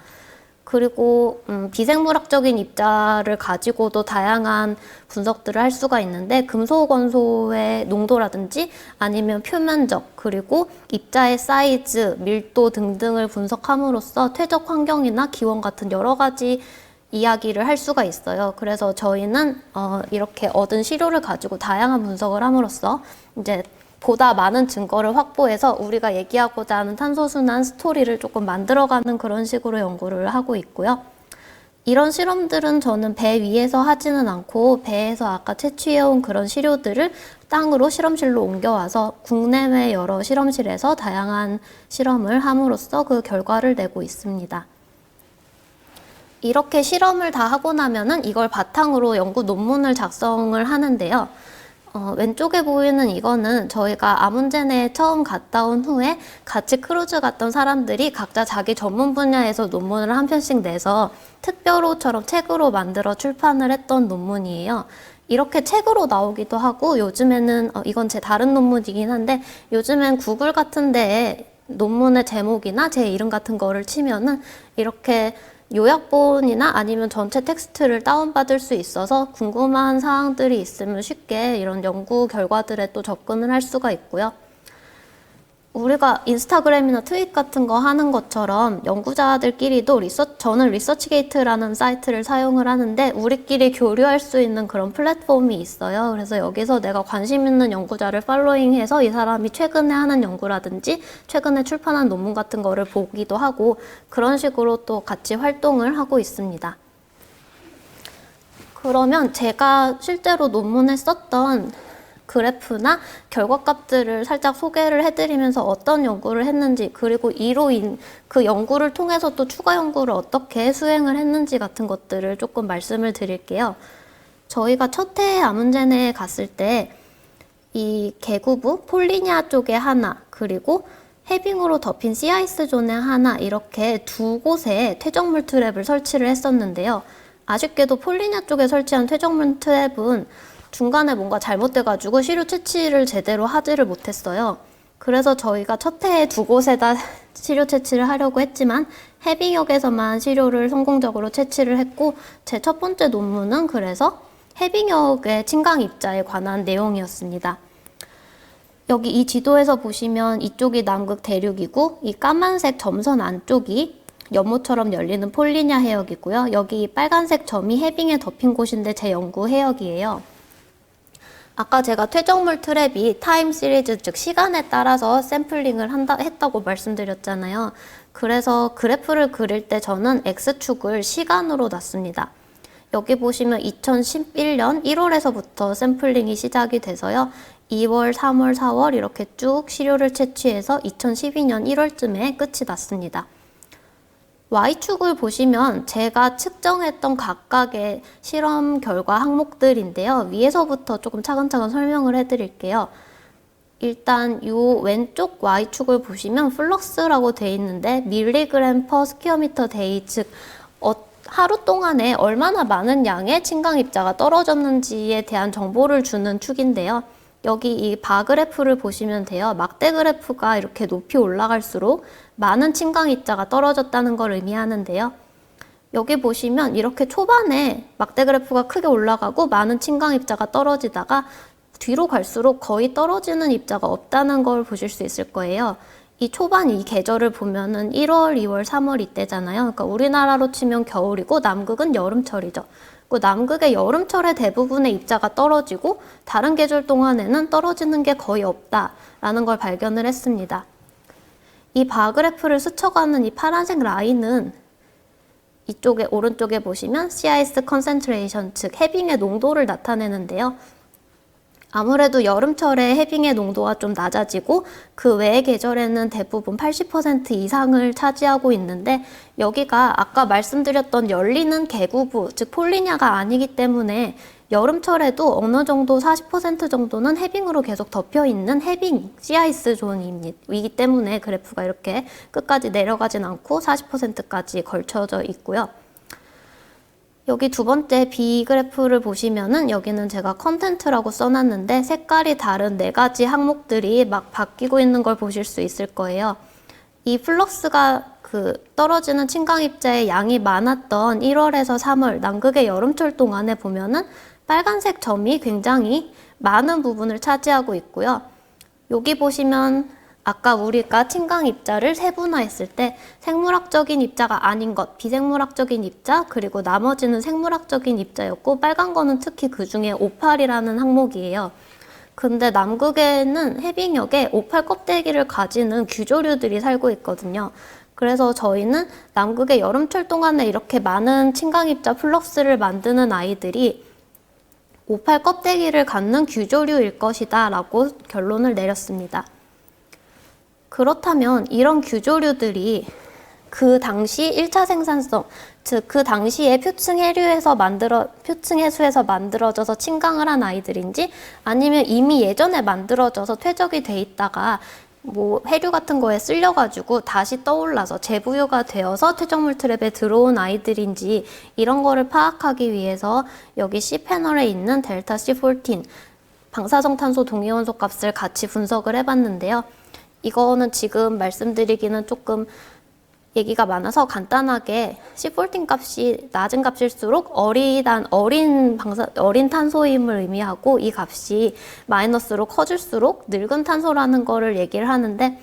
그리고 비생물학적인 입자를 가지고도 다양한 분석들을 할 수가 있는데, 금속 원소의 농도라든지 아니면 표면적, 그리고 입자의 사이즈, 밀도 등등을 분석함으로써 퇴적 환경이나 기원 같은 여러 가지 이야기를 할 수가 있어요. 그래서 저희는 이렇게 얻은 시료를 가지고 다양한 분석을 함으로써 이제 보다 많은 증거를 확보해서 우리가 얘기하고자 하는 탄소순환 스토리를 조금 만들어가는 그런 식으로 연구를 하고 있고요. 이런 실험들은 저는 배 위에서 하지는 않고 배에서 아까 채취해온 그런 시료들을 땅으로 실험실로 옮겨와서 국내외 여러 실험실에서 다양한 실험을 함으로써 그 결과를 내고 있습니다. 이렇게 실험을 다 하고 나면은 이걸 바탕으로 연구 논문을 작성을 하는데요. 왼쪽에 보이는 이거는 저희가 아문제네에 처음 갔다 온 후에 같이 크루즈 갔던 사람들이 각자 자기 전문 분야에서 논문을 한 편씩 내서 특별호처럼 책으로 만들어 출판을 했던 논문이에요. 이렇게 책으로 나오기도 하고 요즘에는 이건 제 다른 논문이긴 한데 요즘엔 구글 같은 데에 논문의 제목이나 제 이름 같은 거를 치면은 이렇게 요약본이나 아니면 전체 텍스트를 다운받을 수 있어서 궁금한 사항들이 있으면 쉽게 이런 연구 결과들에 또 접근을 할 수가 있고요. 우리가 인스타그램이나 트윗 같은 거 하는 것처럼 연구자들끼리도 저는 리서치게이트라는 사이트를 사용을 하는데 우리끼리 교류할 수 있는 그런 플랫폼이 있어요. 그래서 여기서 내가 관심 있는 연구자를 팔로잉해서 이 사람이 최근에 하는 연구라든지 최근에 출판한 논문 같은 거를 보기도 하고 그런 식으로 또 같이 활동을 하고 있습니다. 그러면 제가 실제로 논문에 썼던 그래프나 결과값들을 살짝 소개를 해드리면서 어떤 연구를 했는지 그리고 이로 그 연구를 통해서 또 추가 연구를 어떻게 수행을 했는지 같은 것들을 조금 말씀을 드릴게요. 저희가 첫 해에 아문제네에 갔을 때 이 계구부 폴리냐 쪽에 하나 그리고 해빙으로 덮인 씨아이스 존에 하나 이렇게 두 곳에 퇴적물 트랩을 설치를 했었는데요. 아쉽게도 폴리냐 쪽에 설치한 퇴적물 트랩은 중간에 뭔가 잘못돼가지고 시료 채취를 제대로 하지를 못했어요. 그래서 저희가 첫 해에 두 곳에다 시료 채취를 하려고 했지만 해빙역에서만 시료를 성공적으로 채취를 했고 제 첫 번째 논문은 그래서 해빙역의 침강 입자에 관한 내용이었습니다. 여기 이 지도에서 보시면 이쪽이 남극 대륙이고 이 까만색 점선 안쪽이 연못처럼 열리는 폴리냐 해역이고요. 여기 빨간색 점이 해빙에 덮인 곳인데 제 연구 해역이에요. 아까 제가 퇴적물 트랩이 타임 시리즈, 즉 시간에 따라서 샘플링을 했다고 말씀드렸잖아요. 그래서 그래프를 그릴 때 저는 X축을 시간으로 놨습니다. 여기 보시면 2011년 1월에서부터 샘플링이 시작이 돼서요. 2월, 3월, 4월 이렇게 쭉 시료를 채취해서 2012년 1월쯤에 끝이 났습니다. Y축을 보시면 제가 측정했던 각각의 실험 결과 항목들인데요. 위에서부터 조금 차근차근 설명을 해드릴게요. 일단 이 왼쪽 Y축을 보시면 플럭스라고 되어 있는데 밀리그램 퍼 스퀘어미터 데이, 즉 하루 동안에 얼마나 많은 양의 침강 입자가 떨어졌는지에 대한 정보를 주는 축인데요. 여기 이 바 그래프를 보시면 돼요. 막대 그래프가 이렇게 높이 올라갈수록 많은 침강 입자가 떨어졌다는 걸 의미하는데요. 여기 보시면 이렇게 초반에 막대 그래프가 크게 올라가고 많은 침강 입자가 떨어지다가 뒤로 갈수록 거의 떨어지는 입자가 없다는 걸 보실 수 있을 거예요. 이 초반 이 계절을 보면은 1월, 2월, 3월 이때잖아요. 그러니까 우리나라로 치면 겨울이고 남극은 여름철이죠. 그 남극의 여름철에 대부분의 입자가 떨어지고 다른 계절 동안에는 떨어지는 게 거의 없다라는 걸 발견을 했습니다. 이 바 그래프를 스쳐가는 이 파란색 라인은 이쪽에 오른쪽에 보시면 CIS concentration, 즉 해빙의 농도를 나타내는데요. 아무래도 여름철에 해빙의 농도가 좀 낮아지고 그 외의 계절에는 대부분 80% 이상을 차지하고 있는데 여기가 아까 말씀드렸던 열리는 계구부, 즉 폴리냐가 아니기 때문에 여름철에도 어느 정도 40% 정도는 해빙으로 계속 덮여 있는 해빙 씨아이스 존이기 때문에 그래프가 이렇게 끝까지 내려가진 않고 40%까지 걸쳐져 있고요. 여기 두 번째 B 그래프를 보시면은 여기는 제가 컨텐트라고 써놨는데 색깔이 다른 4가지 항목들이 막 바뀌고 있는 걸 보실 수 있을 거예요. 이 플럭스가 떨어지는 침강 입자의 양이 많았던 1월에서 3월 남극의 여름철 동안에 보면은 빨간색 점이 굉장히 많은 부분을 차지하고 있고요. 여기 보시면 아까 우리가 침강 입자를 세분화했을 때 생물학적인 입자가 아닌 것, 비생물학적인 입자, 그리고 나머지는 생물학적인 입자였고 빨간 거는 특히 그 중에 O8이라는 항목이에요. 근데 남극에는 해빙역에 오팔 껍데기를 가지는 규조류들이 살고 있거든요. 그래서 저희는 남극의 여름철 동안에 이렇게 많은 침강입자 플럭스를 만드는 아이들이 오팔 껍데기를 갖는 규조류일 것이다 라고 결론을 내렸습니다. 그렇다면 이런 규조류들이 그 당시 1차 생산성, 즉 그 당시에 표층 해수에서 만들어져서 침강을 한 아이들인지 아니면 이미 예전에 만들어져서 퇴적이 돼 있다가 뭐 해류 같은 거에 쓸려가지고 다시 떠올라서 재부유가 되어서 퇴적물 트랩에 들어온 아이들인지 이런 거를 파악하기 위해서 여기 C 패널에 있는 델타 C14 방사성탄소 동위원소 값을 같이 분석을 해봤는데요. 이거는 지금 말씀드리기는 조금 얘기가 많아서 간단하게 C14 값이 낮은 값일수록 어린 탄소임을 의미하고 이 값이 마이너스로 커질수록 늙은 탄소라는 거를 얘기를 하는데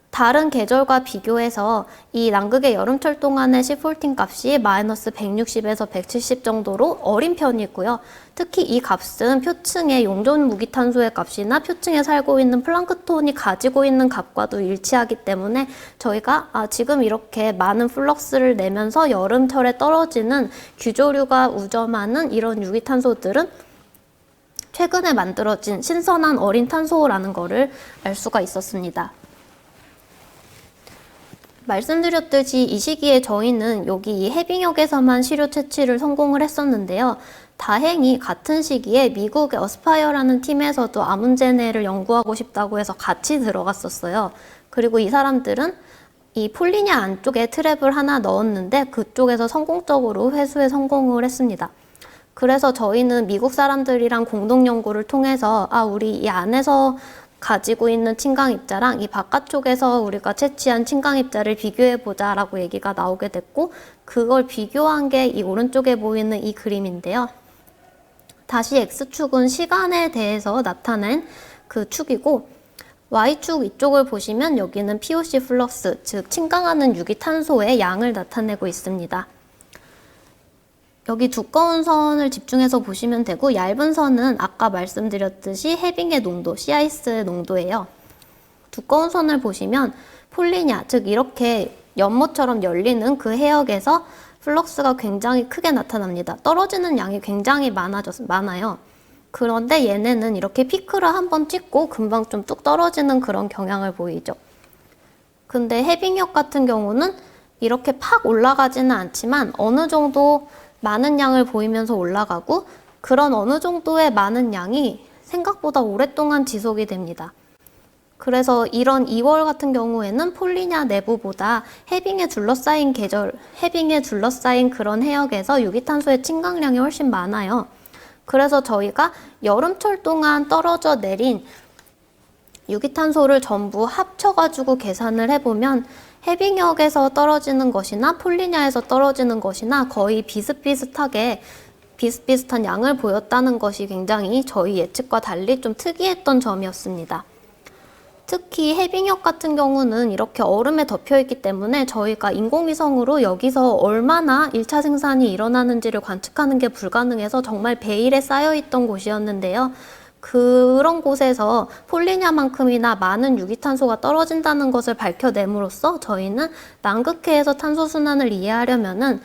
다른 계절과 비교해서 이 남극의 여름철 동안의 C14 값이 마이너스 160에서 170 정도로 어린 편이고요. 특히 이 값은 표층의 용존 무기탄소의 값이나 표층에 살고 있는 플랑크톤이 가지고 있는 값과도 일치하기 때문에 저희가 지금 이렇게 많은 플럭스를 내면서 여름철에 떨어지는 규조류가 우점하는 이런 유기탄소들은 최근에 만들어진 신선한 어린 탄소라는 거를 알 수가 있었습니다. 말씀드렸듯이 이 시기에 저희는 여기 이 해빙역에서만 시료 채취를 성공을 했었는데요. 다행히 같은 시기에 미국의 어스파이어라는 팀에서도 아문제네를 연구하고 싶다고 해서 같이 들어갔었어요. 그리고 이 사람들은 이 폴리냐 안쪽에 트랩을 하나 넣었는데 그쪽에서 성공적으로 회수에 성공을 했습니다. 그래서 저희는 미국 사람들이랑 공동 연구를 통해서 우리 이 안에서 가지고 있는 침강입자랑 이 바깥쪽에서 우리가 채취한 침강입자를 비교해보자 라고 얘기가 나오게 됐고 그걸 비교한 게 이 오른쪽에 보이는 이 그림인데요. 다시 X축은 시간에 대해서 나타낸 그 축이고 Y축 이쪽을 보시면 여기는 POC 플럭스, 즉 침강하는 유기탄소의 양을 나타내고 있습니다. 여기 두꺼운 선을 집중해서 보시면 되고 얇은 선은 아까 말씀드렸듯이 해빙의 농도, 씨아이스의 농도예요. 두꺼운 선을 보시면 폴리냐, 즉 이렇게 연못처럼 열리는 그 해역에서 플럭스가 굉장히 크게 나타납니다. 떨어지는 양이 굉장히 많아요. 그런데 얘네는 이렇게 피크를 한번 찍고 금방 좀 뚝 떨어지는 그런 경향을 보이죠. 근데 해빙역 같은 경우는 이렇게 팍 올라가지는 않지만 어느 정도 많은 양을 보이면서 올라가고 그런 어느 정도의 많은 양이 생각보다 오랫동안 지속이 됩니다. 그래서 이런 2월 같은 경우에는 폴리냐 내부보다 해빙에 둘러싸인 그런 해역에서 유기탄소의 침강량이 훨씬 많아요. 그래서 저희가 여름철 동안 떨어져 내린 유기탄소를 전부 합쳐가지고 계산을 해보면 해빙역에서 떨어지는 것이나 폴리냐에서 떨어지는 것이나 거의 비슷비슷한 양을 보였다는 것이 굉장히 저희 예측과 달리 좀 특이했던 점이었습니다. 특히 해빙역 같은 경우는 이렇게 얼음에 덮여있기 때문에 저희가 인공위성으로 여기서 얼마나 1차 생산이 일어나는지를 관측하는 게 불가능해서 정말 베일에 쌓여있던 곳이었는데요. 그런 곳에서 폴리냐만큼이나 많은 유기탄소가 떨어진다는 것을 밝혀냄으로써 저희는 남극해에서 탄소 순환을 이해하려면은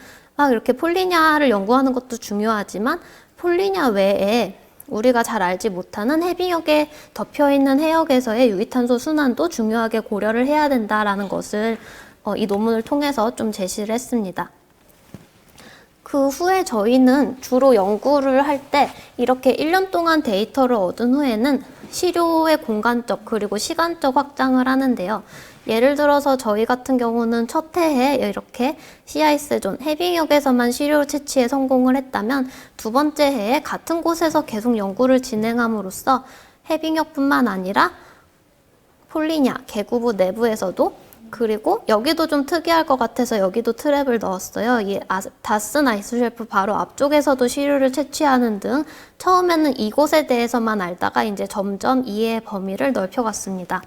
이렇게 폴리냐를 연구하는 것도 중요하지만 폴리냐 외에 우리가 잘 알지 못하는 해빙역에 덮여있는 해역에서의 유기탄소 순환도 중요하게 고려를 해야 된다라는 것을 이 논문을 통해서 좀 제시를 했습니다. 그 후에 저희는 주로 연구를 할 때 이렇게 1년 동안 데이터를 얻은 후에는 시료의 공간적 그리고 시간적 확장을 하는데요. 예를 들어서 저희 같은 경우는 첫 해에 이렇게 씨아이스존 해빙역에서만 시료 채취에 성공을 했다면 두 번째 해에 같은 곳에서 계속 연구를 진행함으로써 해빙역뿐만 아니라 폴리냐 계구부 내부에서도 그리고 여기도 좀 특이할 것 같아서 여기도 트랩을 넣었어요. 이 다슨 아이스쉘프 바로 앞쪽에서도 시료를 채취하는 등 처음에는 이곳에 대해서만 알다가 이제 점점 이해의 범위를 넓혀갔습니다.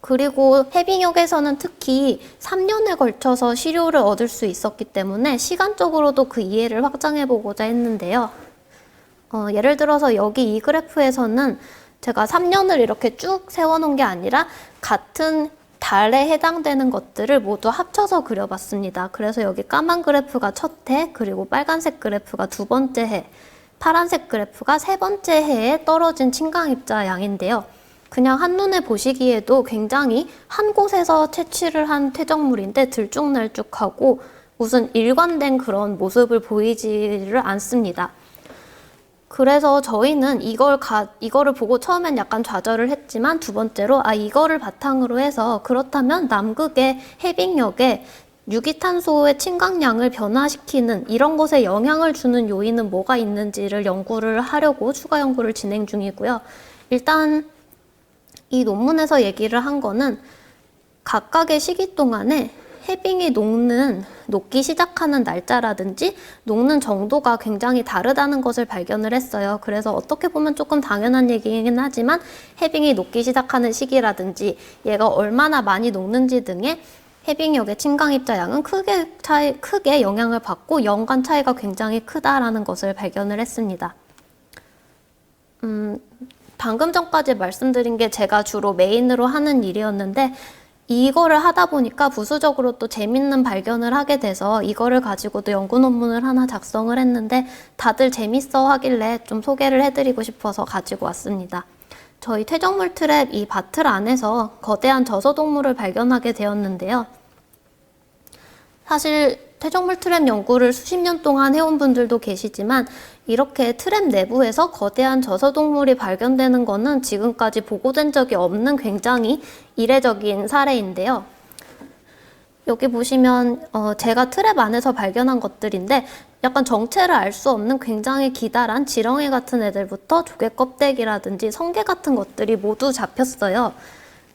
그리고 해빙역에서는 특히 3년에 걸쳐서 시료를 얻을 수 있었기 때문에 시간적으로도 그 이해를 확장해보고자 했는데요. 예를 들어서 여기 이 그래프에서는 제가 3년을 이렇게 쭉 세워놓은 게 아니라 같은 달에 해당되는 것들을 모두 합쳐서 그려봤습니다. 그래서 여기 까만 그래프가 첫 해, 그리고 빨간색 그래프가 두 번째 해, 파란색 그래프가 세 번째 해에 떨어진 침강입자 양인데요. 그냥 한눈에 보시기에도 굉장히 한 곳에서 채취를 한 퇴적물인데 들쭉날쭉하고 무슨 일관된 그런 모습을 보이지를 않습니다. 그래서 저희는 이거를 보고 처음엔 약간 좌절을 했지만 두 번째로 이거를 바탕으로 해서 그렇다면 남극의 해빙역에 유기탄소의 침강량을 변화시키는 이런 것에 영향을 주는 요인은 뭐가 있는지를 연구를 하려고 추가 연구를 진행 중이고요. 일단 이 논문에서 얘기를 한 거는 각각의 시기 동안에 해빙이 녹기 시작하는 날짜라든지 녹는 정도가 굉장히 다르다는 것을 발견을 했어요. 그래서 어떻게 보면 조금 당연한 얘기이긴 하지만 해빙이 녹기 시작하는 시기라든지 얘가 얼마나 많이 녹는지 등의 해빙역의 침강입자 양은 크게 영향을 받고 연간 차이가 굉장히 크다라는 것을 발견을 했습니다. 방금 전까지 말씀드린 게 제가 주로 메인으로 하는 일이었는데 이거를 하다 보니까 부수적으로 또 재밌는 발견을 하게 돼서 이거를 가지고도 연구 논문을 하나 작성을 했는데 다들 재밌어 하길래 좀 소개를 해드리고 싶어서 가지고 왔습니다. 저희 퇴적물 트랩 이 바틀 안에서 거대한 저서동물을 발견하게 되었는데요. 사실 퇴적물 트랩 연구를 수십 년 동안 해온 분들도 계시지만 이렇게 트랩 내부에서 거대한 저서동물이 발견되는 것은 지금까지 보고된 적이 없는 굉장히 이례적인 사례인데요. 여기 보시면 제가 트랩 안에서 발견한 것들인데 약간 정체를 알 수 없는 굉장히 기다란 지렁이 같은 애들부터 조개 껍데기라든지 성게 같은 것들이 모두 잡혔어요.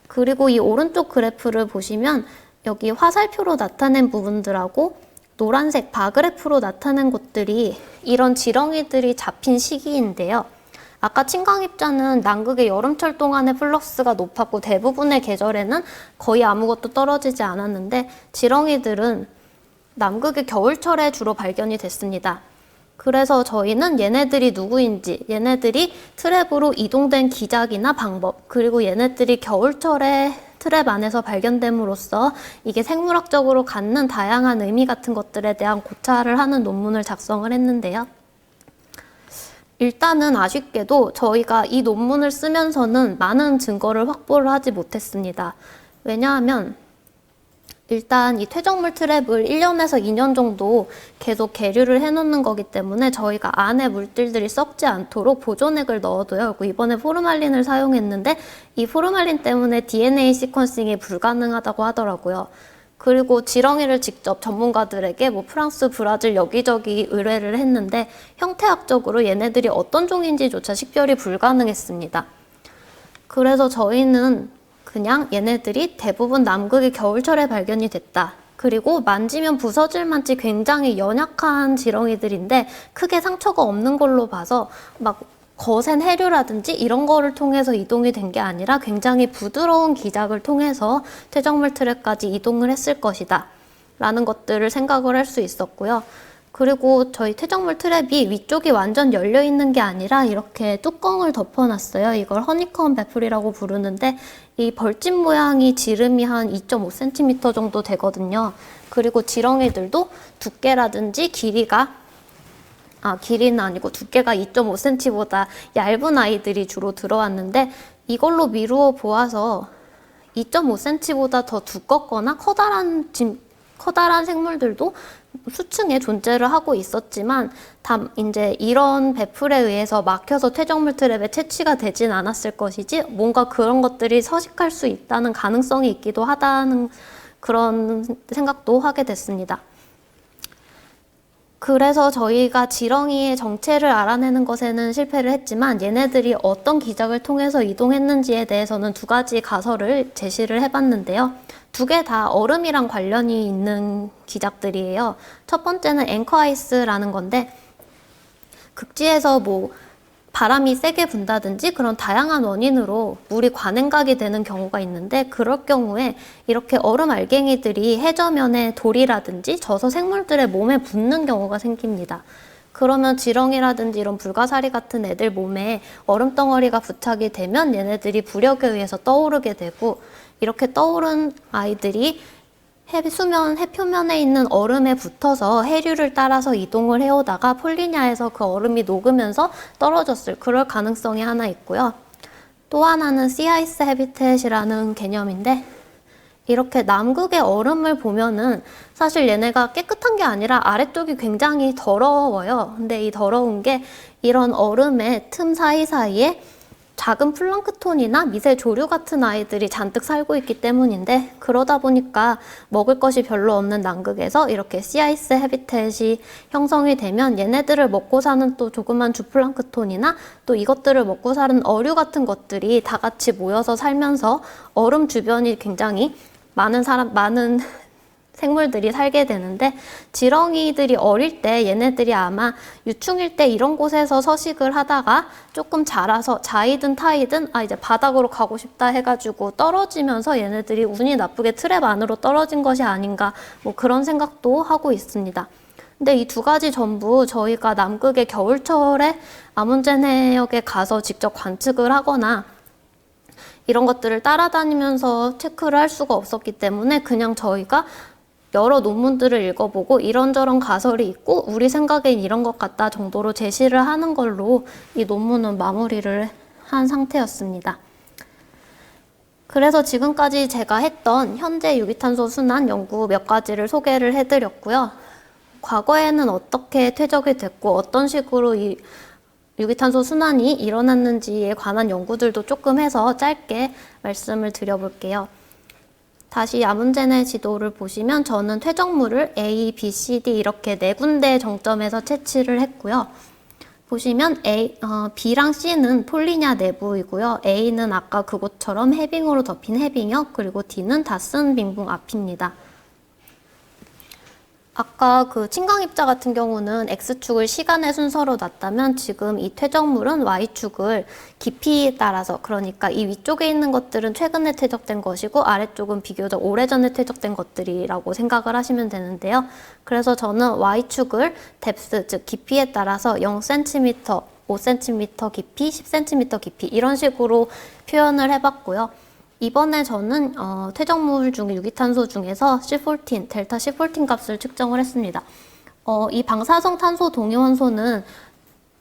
그리고 이 오른쪽 그래프를 보시면 여기 화살표로 나타낸 부분들하고 노란색 바그래프로 나타낸 곳들이 이런 지렁이들이 잡힌 시기인데요. 아까 침강입자는 남극의 여름철 동안의 플럭스가 높았고 대부분의 계절에는 거의 아무것도 떨어지지 않았는데 지렁이들은 남극의 겨울철에 주로 발견이 됐습니다. 그래서 저희는 얘네들이 누구인지, 얘네들이 트랩으로 이동된 기작이나 방법, 그리고 얘네들이 겨울철에 트랩 안에서 발견됨으로써 이게 생물학적으로 갖는 다양한 의미 같은 것들에 대한 고찰을 하는 논문을 작성을 했는데요. 일단은 아쉽게도 저희가 이 논문을 쓰면서는 많은 증거를 확보를 하지 못했습니다. 왜냐하면 일단 이 퇴적물 트랩을 1년에서 2년 정도 계속 계류를 해놓는 거기 때문에 저희가 안에 물질들이 썩지 않도록 보존액을 넣어둬요. 그리고 이번에 포르말린을 사용했는데 이 포르말린 때문에 DNA 시퀀싱이 불가능하다고 하더라고요. 그리고 지렁이를 직접 전문가들에게 프랑스, 브라질 여기저기 의뢰를 했는데 형태학적으로 얘네들이 어떤 종인지조차 식별이 불가능했습니다. 그래서 저희는 그냥 얘네들이 대부분 남극의 겨울철에 발견이 됐다. 그리고 만지면 부서질 만치 굉장히 연약한 지렁이들인데 크게 상처가 없는 걸로 봐서 막 거센 해류라든지 이런 거를 통해서 이동이 된 게 아니라 굉장히 부드러운 기작을 통해서 퇴적물 트랩까지 이동을 했을 것이다 라는 것들을 생각을 할 수 있었고요. 그리고 저희 퇴적물 트랩이 위쪽이 완전 열려 있는 게 아니라 이렇게 뚜껑을 덮어놨어요. 이걸 허니컴 배플이라고 부르는데 이 벌집 모양이 지름이 한 2.5cm 정도 되거든요. 그리고 지렁이들도 두께라든지 길이는 아니고 두께가 2.5cm보다 얇은 아이들이 주로 들어왔는데 이걸로 미루어 보아서 2.5cm보다 더 두껍거나 커다란 생물들도 수층에 존재를 하고 있었지만 이제 이런 배풀에 의해서 막혀서 퇴적물 트랩에 채취가 되진 않았을 것이지 뭔가 그런 것들이 서식할 수 있다는 가능성이 있기도 하다는 그런 생각도 하게 됐습니다. 그래서 저희가 지렁이의 정체를 알아내는 것에는 실패를 했지만 얘네들이 어떤 기작을 통해서 이동했는지에 대해서는 두 가지 가설을 제시를 해봤는데요. 두 개 다 얼음이랑 관련이 있는 기작들이에요. 첫 번째는 앵커아이스라는 건데 극지에서 바람이 세게 분다든지 그런 다양한 원인으로 물이 관행각이 되는 경우가 있는데 그럴 경우에 이렇게 얼음 알갱이들이 해저면에 돌이라든지 저서 생물들의 몸에 붙는 경우가 생깁니다. 그러면 지렁이라든지 이런 불가사리 같은 애들 몸에 얼음덩어리가 부착이 되면 얘네들이 부력에 의해서 떠오르게 되고, 이렇게 떠오른 아이들이 해표면에 있는 얼음에 붙어서 해류를 따라서 이동을 해오다가 폴리냐에서 그 얼음이 녹으면서 떨어졌을 그럴 가능성이 하나 있고요. 또 하나는 씨아이스 해비텟이라는 개념인데, 이렇게 남극의 얼음을 보면은 사실 얘네가 깨끗한 게 아니라 아래쪽이 굉장히 더러워요. 근데 이 더러운 게 이런 얼음의 틈 사이사이에 작은 플랑크톤이나 미세 조류 같은 아이들이 잔뜩 살고 있기 때문인데, 그러다 보니까 먹을 것이 별로 없는 남극에서 이렇게 씨아이스 해비텟이 형성이 되면 얘네들을 먹고 사는 또 조그만 주플랑크톤이나 또 이것들을 먹고 사는 어류 같은 것들이 다 같이 모여서 살면서 얼음 주변이 굉장히 많은 생물들이 살게 되는데, 지렁이들이 어릴 때 얘네들이 아마 유충일 때 이런 곳에서 서식을 하다가 조금 자라서 자이든 타이든 이제 바닥으로 가고 싶다 해가지고 떨어지면서 얘네들이 운이 나쁘게 트랩 안으로 떨어진 것이 아닌가, 뭐 그런 생각도 하고 있습니다. 근데 이 두 가지 전부 저희가 남극의 겨울철에 아문젠 해역에 가서 직접 관측을 하거나 이런 것들을 따라다니면서 체크를 할 수가 없었기 때문에 그냥 저희가 여러 논문들을 읽어보고 이런저런 가설이 있고 우리 생각엔 이런 것 같다 정도로 제시를 하는 걸로 이 논문은 마무리를 한 상태였습니다. 그래서 지금까지 제가 했던 현재 유기탄소 순환 연구 몇 가지를 소개를 해드렸고요. 과거에는 어떻게 퇴적이 됐고 어떤 식으로 이 유기탄소 순환이 일어났는지에 관한 연구들도 조금 해서 짧게 말씀을 드려볼게요. 다시 아문젠의 지도를 보시면 저는 퇴적물을 A, B, C, D 이렇게 네 군데 정점에서 채취를 했고요. 보시면 B랑 C는 폴리냐 내부이고요. A는 아까 그곳처럼 해빙으로 덮인 해빙역, 그리고 D는 다 쓴 빙봉 앞입니다. 아까 그 침강입자 같은 경우는 X축을 시간의 순서로 놨다면 지금 이 퇴적물은 Y축을 깊이에 따라서, 그러니까 이 위쪽에 있는 것들은 최근에 퇴적된 것이고 아래쪽은 비교적 오래전에 퇴적된 것들이라고 생각을 하시면 되는데요. 그래서 저는 Y축을 뎁스, 즉 깊이에 따라서 0cm, 5cm 깊이, 10cm 깊이 이런 식으로 표현을 해봤고요. 이번에 저는 퇴적물 중 유기탄소 중에서 C14, 델타 C14 값을 측정을 했습니다. 이 방사성 탄소 동위원소는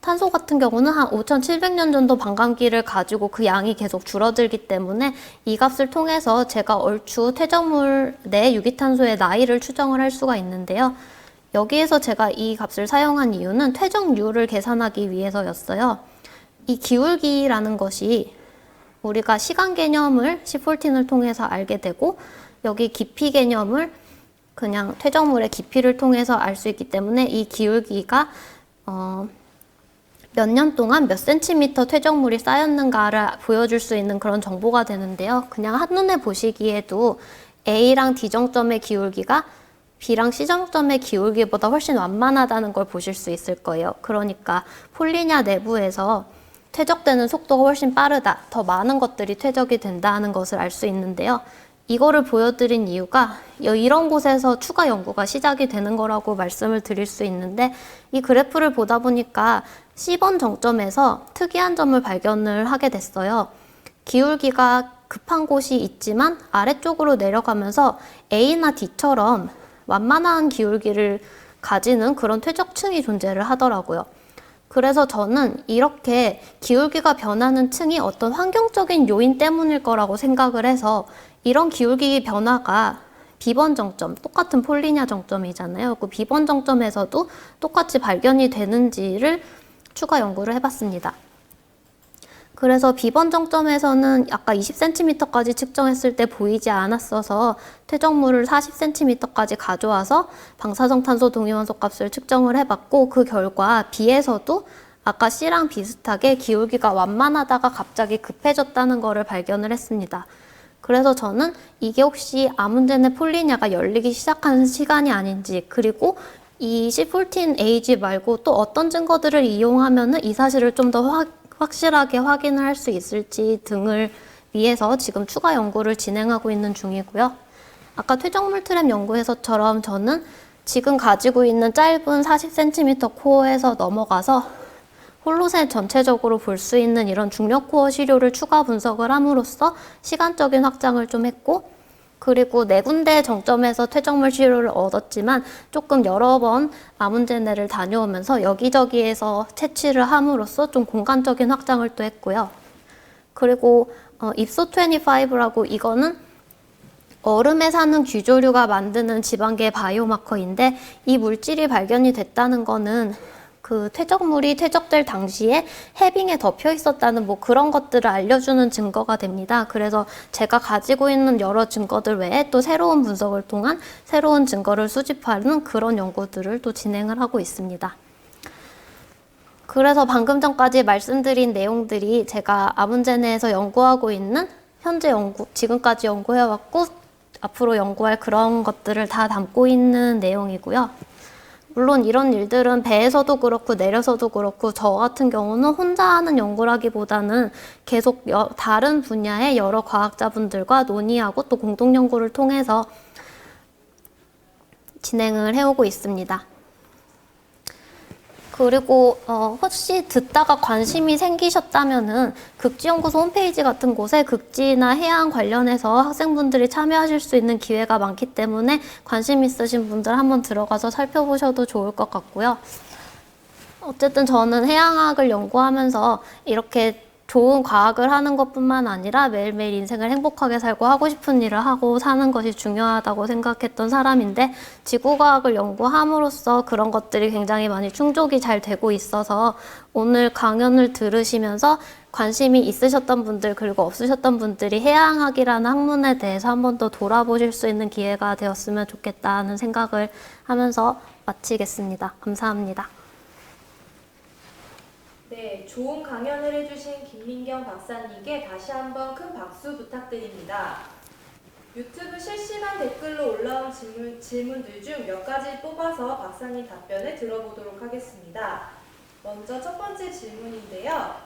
탄소 같은 경우는 한 5,700년 정도 반감기를 가지고 그 양이 계속 줄어들기 때문에 이 값을 통해서 제가 얼추 퇴적물 내 유기탄소의 나이를 추정을 할 수가 있는데요. 여기에서 제가 이 값을 사용한 이유는 퇴적률을 계산하기 위해서였어요. 이 기울기라는 것이 우리가 시간 개념을 C14을 통해서 알게 되고 여기 깊이 개념을 그냥 퇴적물의 깊이를 통해서 알 수 있기 때문에 이 기울기가 몇 년 동안 몇 센티미터 퇴적물이 쌓였는가를 보여줄 수 있는 그런 정보가 되는데요. 그냥 한눈에 보시기에도 A랑 D 정점의 기울기가 B랑 C 정점의 기울기보다 훨씬 완만하다는 걸 보실 수 있을 거예요. 그러니까 폴리냐 내부에서 퇴적되는 속도가 훨씬 빠르다, 더 많은 것들이 퇴적이 된다는 것을 알 수 있는데요. 이거를 보여드린 이유가 이런 곳에서 추가 연구가 시작이 되는 거라고 말씀을 드릴 수 있는데, 이 그래프를 보다 보니까 C번 정점에서 특이한 점을 발견을 하게 됐어요. 기울기가 급한 곳이 있지만 아래쪽으로 내려가면서 A나 D처럼 완만한 기울기를 가지는 그런 퇴적층이 존재를 하더라고요. 그래서 저는 이렇게 기울기가 변하는 층이 어떤 환경적인 요인 때문일 거라고 생각을 해서 이런 기울기 변화가 B번 정점, 똑같은 폴리냐 정점이잖아요. 그 B번 정점에서도 똑같이 발견이 되는지를 추가 연구를 해봤습니다. 그래서 B번 정점에서는 아까 20cm까지 측정했을 때 보이지 않았어서 퇴적물을 40cm까지 가져와서 방사성 탄소 동위원소 값을 측정을 해봤고, 그 결과 B에서도 아까 C랑 비슷하게 기울기가 완만하다가 갑자기 급해졌다는 것을 발견을 했습니다. 그래서 저는 이게 혹시 아문젠의 폴리냐가 열리기 시작하는 시간이 아닌지, 그리고 이 C14AG 말고 또 어떤 증거들을 이용하면 이 사실을 좀 더 확실하게 확인을 할 수 있을지 등을 위해서 지금 추가 연구를 진행하고 있는 중이고요. 아까 퇴적물 트랩 연구에서처럼 저는 지금 가지고 있는 짧은 40cm 코어에서 넘어가서 홀로셋 전체적으로 볼 수 있는 이런 중력 코어 시료를 추가 분석을 함으로써 시간적인 확장을 좀 했고, 그리고 네 군데 정점에서 퇴적물 시료를 얻었지만 조금 여러 번 아문제네를 다녀오면서 여기저기에서 채취를 함으로써 좀 공간적인 확장을 또 했고요. 그리고 ipso25라고 이거는 얼음에 사는 귀조류가 만드는 지방계 바이오마커인데, 이 물질이 발견이 됐다는 거는 그 퇴적물이 퇴적될 당시에 해빙에 덮여 있었다는 뭐 그런 것들을 알려주는 증거가 됩니다. 그래서 제가 가지고 있는 여러 증거들 외에 또 새로운 분석을 통한 새로운 증거를 수집하는 그런 연구들을 또 진행을 하고 있습니다. 그래서 방금 전까지 말씀드린 내용들이 제가 아문제네에서 연구하고 있는 현재 지금까지 연구해왔고 앞으로 연구할 그런 것들을 다 담고 있는 내용이고요. 물론 이런 일들은 배에서도 그렇고 내려서도 그렇고 저 같은 경우는 혼자 하는 연구라기보다는 계속 다른 분야의 여러 과학자분들과 논의하고 또 공동 연구를 통해서 진행을 해오고 있습니다. 그리고 혹시 듣다가 관심이 생기셨다면은 극지연구소 홈페이지 같은 곳에 극지나 해양 관련해서 학생분들이 참여하실 수 있는 기회가 많기 때문에 관심 있으신 분들 한번 들어가서 살펴보셔도 좋을 것 같고요. 어쨌든 저는 해양학을 연구하면서 이렇게 좋은 과학을 하는 것뿐만 아니라 매일매일 인생을 행복하게 살고 하고 싶은 일을 하고 사는 것이 중요하다고 생각했던 사람인데, 지구과학을 연구함으로써 그런 것들이 굉장히 많이 충족이 잘 되고 있어서 오늘 강연을 들으시면서 관심이 있으셨던 분들 그리고 없으셨던 분들이 해양학이라는 학문에 대해서 한 번 더 돌아보실 수 있는 기회가 되었으면 좋겠다는 생각을 하면서 마치겠습니다. 감사합니다. 네, 좋은 강연을 해주신 김민경 박사님께 다시 한번 큰 박수 부탁드립니다. 유튜브 실시간 댓글로 올라온 질문들 중 몇 가지 뽑아서 박사님 답변을 들어보도록 하겠습니다. 먼저 첫 번째 질문인데요.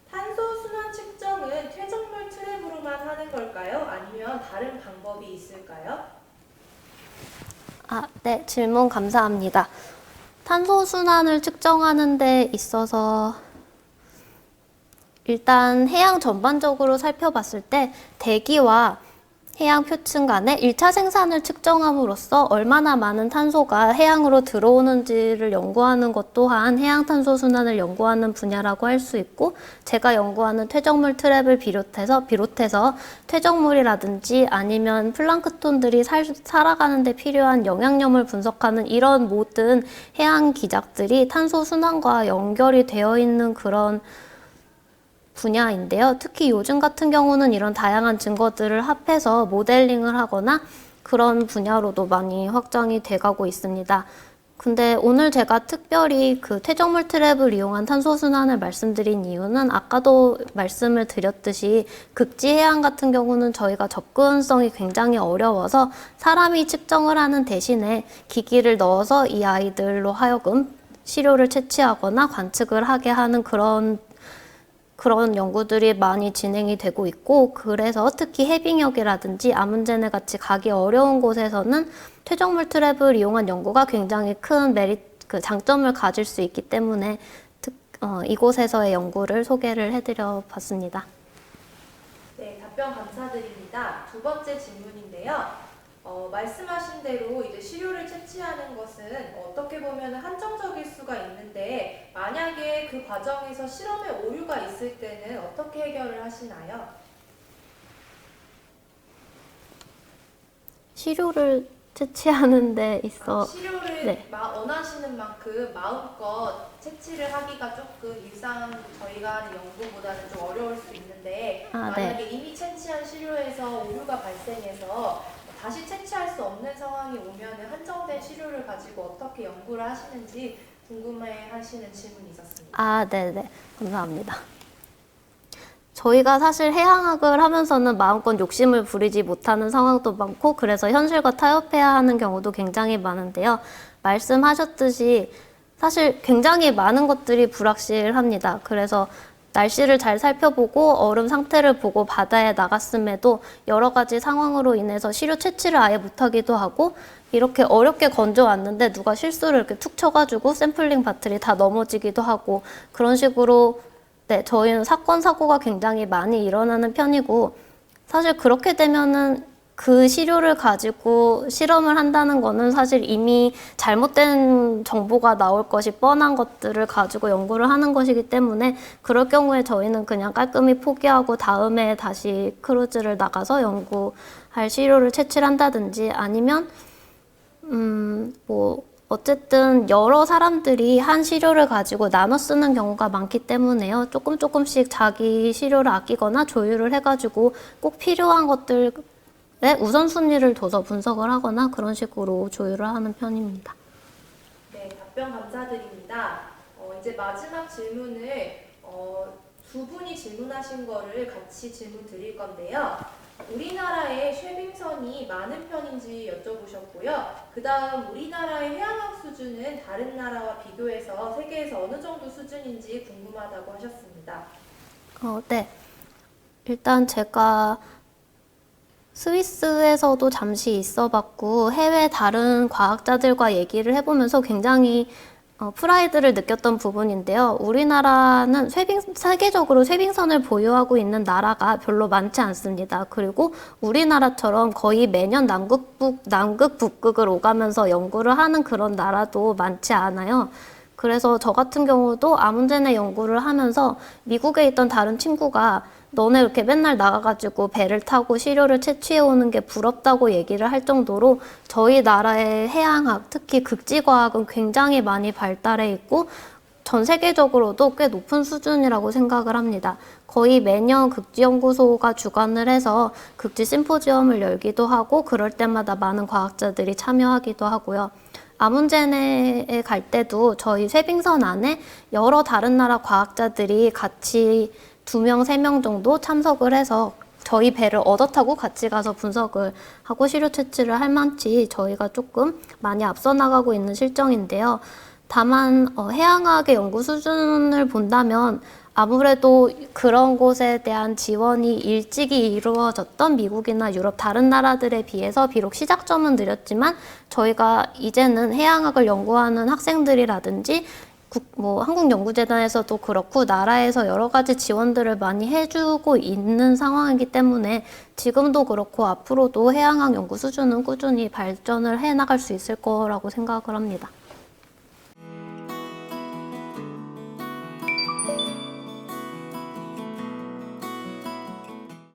탄소 순환 측정은 퇴적물 트랩으로만 하는 걸까요? 아니면 다른 방법이 있을까요? 네, 질문 감사합니다. 탄소 순환을 측정하는 데 있어서 일단 해양 전반적으로 살펴봤을 때 대기와 해양 표층 간의 1차 생산을 측정함으로써 얼마나 많은 탄소가 해양으로 들어오는지를 연구하는 것 또한 해양 탄소 순환을 연구하는 분야라고 할 수 있고, 제가 연구하는 퇴적물 트랩을 비롯해서 퇴적물이라든지 아니면 플랑크톤들이 살아가는 데 필요한 영양염을 분석하는 이런 모든 해양 기작들이 탄소 순환과 연결이 되어 있는 그런 분야인데요. 특히 요즘 같은 경우는 이런 다양한 증거들을 합해서 모델링을 하거나 그런 분야로도 많이 확장이 돼가고 있습니다. 근데 오늘 제가 특별히 그 퇴적물 트랩을 이용한 탄소 순환을 말씀드린 이유는 아까도 말씀을 드렸듯이 극지해양 같은 경우는 저희가 접근성이 굉장히 어려워서 사람이 측정을 하는 대신에 기기를 넣어서 이 아이들로 하여금 시료를 채취하거나 관측을 하게 하는 그런 연구들이 많이 진행이 되고 있고, 그래서 특히 해빙역이라든지 아문제네 같이 가기 어려운 곳에서는 퇴적물 트랩을 이용한 연구가 굉장히 큰 장점을 가질 수 있기 때문에 이곳에서의 연구를 소개를 해드려 봤습니다. 네, 답변 감사드립니다. 두 번째 질문인데요. 말씀하신 대로 이제 시료를 채취하는 것은 어떻게 보면 한정적일 수가 있는데, 만약에 그 과정에서 실험에 오류가 있을 때는 어떻게 해결을 하시나요? 시료를 채취하는 데 있어 시료를 원하시는 만큼 마음껏 채취를 하기가 조금 일상 저희가 하는 연구보다는 좀 어려울 수 있는데, 만약에 이미 채취한 시료에서 오류가 발생해서 다시 채취할 수 없는 상황이 오면 한정된 시료를 가지고 어떻게 연구를 하시는지 궁금해 하시는 질문이 있었습니다. 네네. 감사합니다. 저희가 사실 해양학을 하면서는 마음껏 욕심을 부리지 못하는 상황도 많고, 그래서 현실과 타협해야 하는 경우도 굉장히 많은데요. 말씀하셨듯이 사실 굉장히 많은 것들이 불확실합니다. 그래서 날씨를 잘 살펴보고 얼음 상태를 보고 바다에 나갔음에도 여러 가지 상황으로 인해서 시료 채취를 아예 못하기도 하고 이렇게 어렵게 건져왔는데 누가 실수를 이렇게 툭 쳐가지고 샘플링 바틀이 다 넘어지기도 하고 그런 식으로 네, 저희는 사건, 사고가 굉장히 많이 일어나는 편이고 사실 그렇게 되면은 그 시료를 가지고 실험을 한다는 거는 사실 이미 잘못된 정보가 나올 것이 뻔한 것들을 가지고 연구를 하는 것이기 때문에 그럴 경우에 저희는 그냥 깔끔히 포기하고 다음에 다시 크루즈를 나가서 연구할 시료를 채취를 한다든지 아니면 뭐 어쨌든 여러 사람들이 한 시료를 가지고 나눠 쓰는 경우가 많기 때문에요. 조금씩 자기 시료를 아끼거나 조율을 해가지고 꼭 필요한 것들 우선순위를 둬서 분석을 하거나 그런 식으로 조율을 하는 편입니다. 네, 답변 감사드립니다. 이제 마지막 질문을 두 분이 질문하신 거를 같이 질문 드릴 건데요. 우리나라의 쉐빙선이 많은 편인지 여쭤보셨고요. 그 다음 우리나라의 해양학 수준은 다른 나라와 비교해서 세계에서 어느 정도 수준인지 궁금하다고 하셨습니다. 네. 일단 제가 스위스에서도 잠시 있어봤고 해외 다른 과학자들과 얘기를 해보면서 굉장히 프라이드를 느꼈던 부분인데요. 우리나라는 세계적으로 쇠빙선을 보유하고 있는 나라가 별로 많지 않습니다. 그리고 우리나라처럼 거의 매년 남극, 북극을 오가면서 연구를 하는 그런 나라도 많지 않아요. 그래서 저 같은 경우도 아문제네 연구를 하면서 미국에 있던 다른 친구가 너네 이렇게 맨날 나가가지고 배를 타고 시료를 채취해오는 게 부럽다고 얘기를 할 정도로 저희 나라의 해양학, 특히 극지과학은 굉장히 많이 발달해 있고 전 세계적으로도 꽤 높은 수준이라고 생각을 합니다. 거의 매년 극지연구소가 주관을 해서 극지 심포지엄을 열기도 하고 그럴 때마다 많은 과학자들이 참여하기도 하고요. 아문제네에 갈 때도 저희 쇠빙선 안에 여러 다른 나라 과학자들이 같이 2명, 3명 정도 참석을 해서 저희 배를 얻어 타고 같이 가서 분석을 하고 시료 채취를 할 만치 저희가 조금 많이 앞서 나가고 있는 실정인데요. 다만 해양학의 연구 수준을 본다면 아무래도 그런 곳에 대한 지원이 일찍이 이루어졌던 미국이나 유럽 다른 나라들에 비해서 비록 시작점은 느렸지만 저희가 이제는 해양학을 연구하는 학생들이라든지 한국연구재단에서도 그렇고 나라에서 여러 가지 지원들을 많이 해주고 있는 상황이기 때문에 지금도 그렇고 앞으로도 해양학 연구 수준은 꾸준히 발전을 해나갈 수 있을 거라고 생각을 합니다.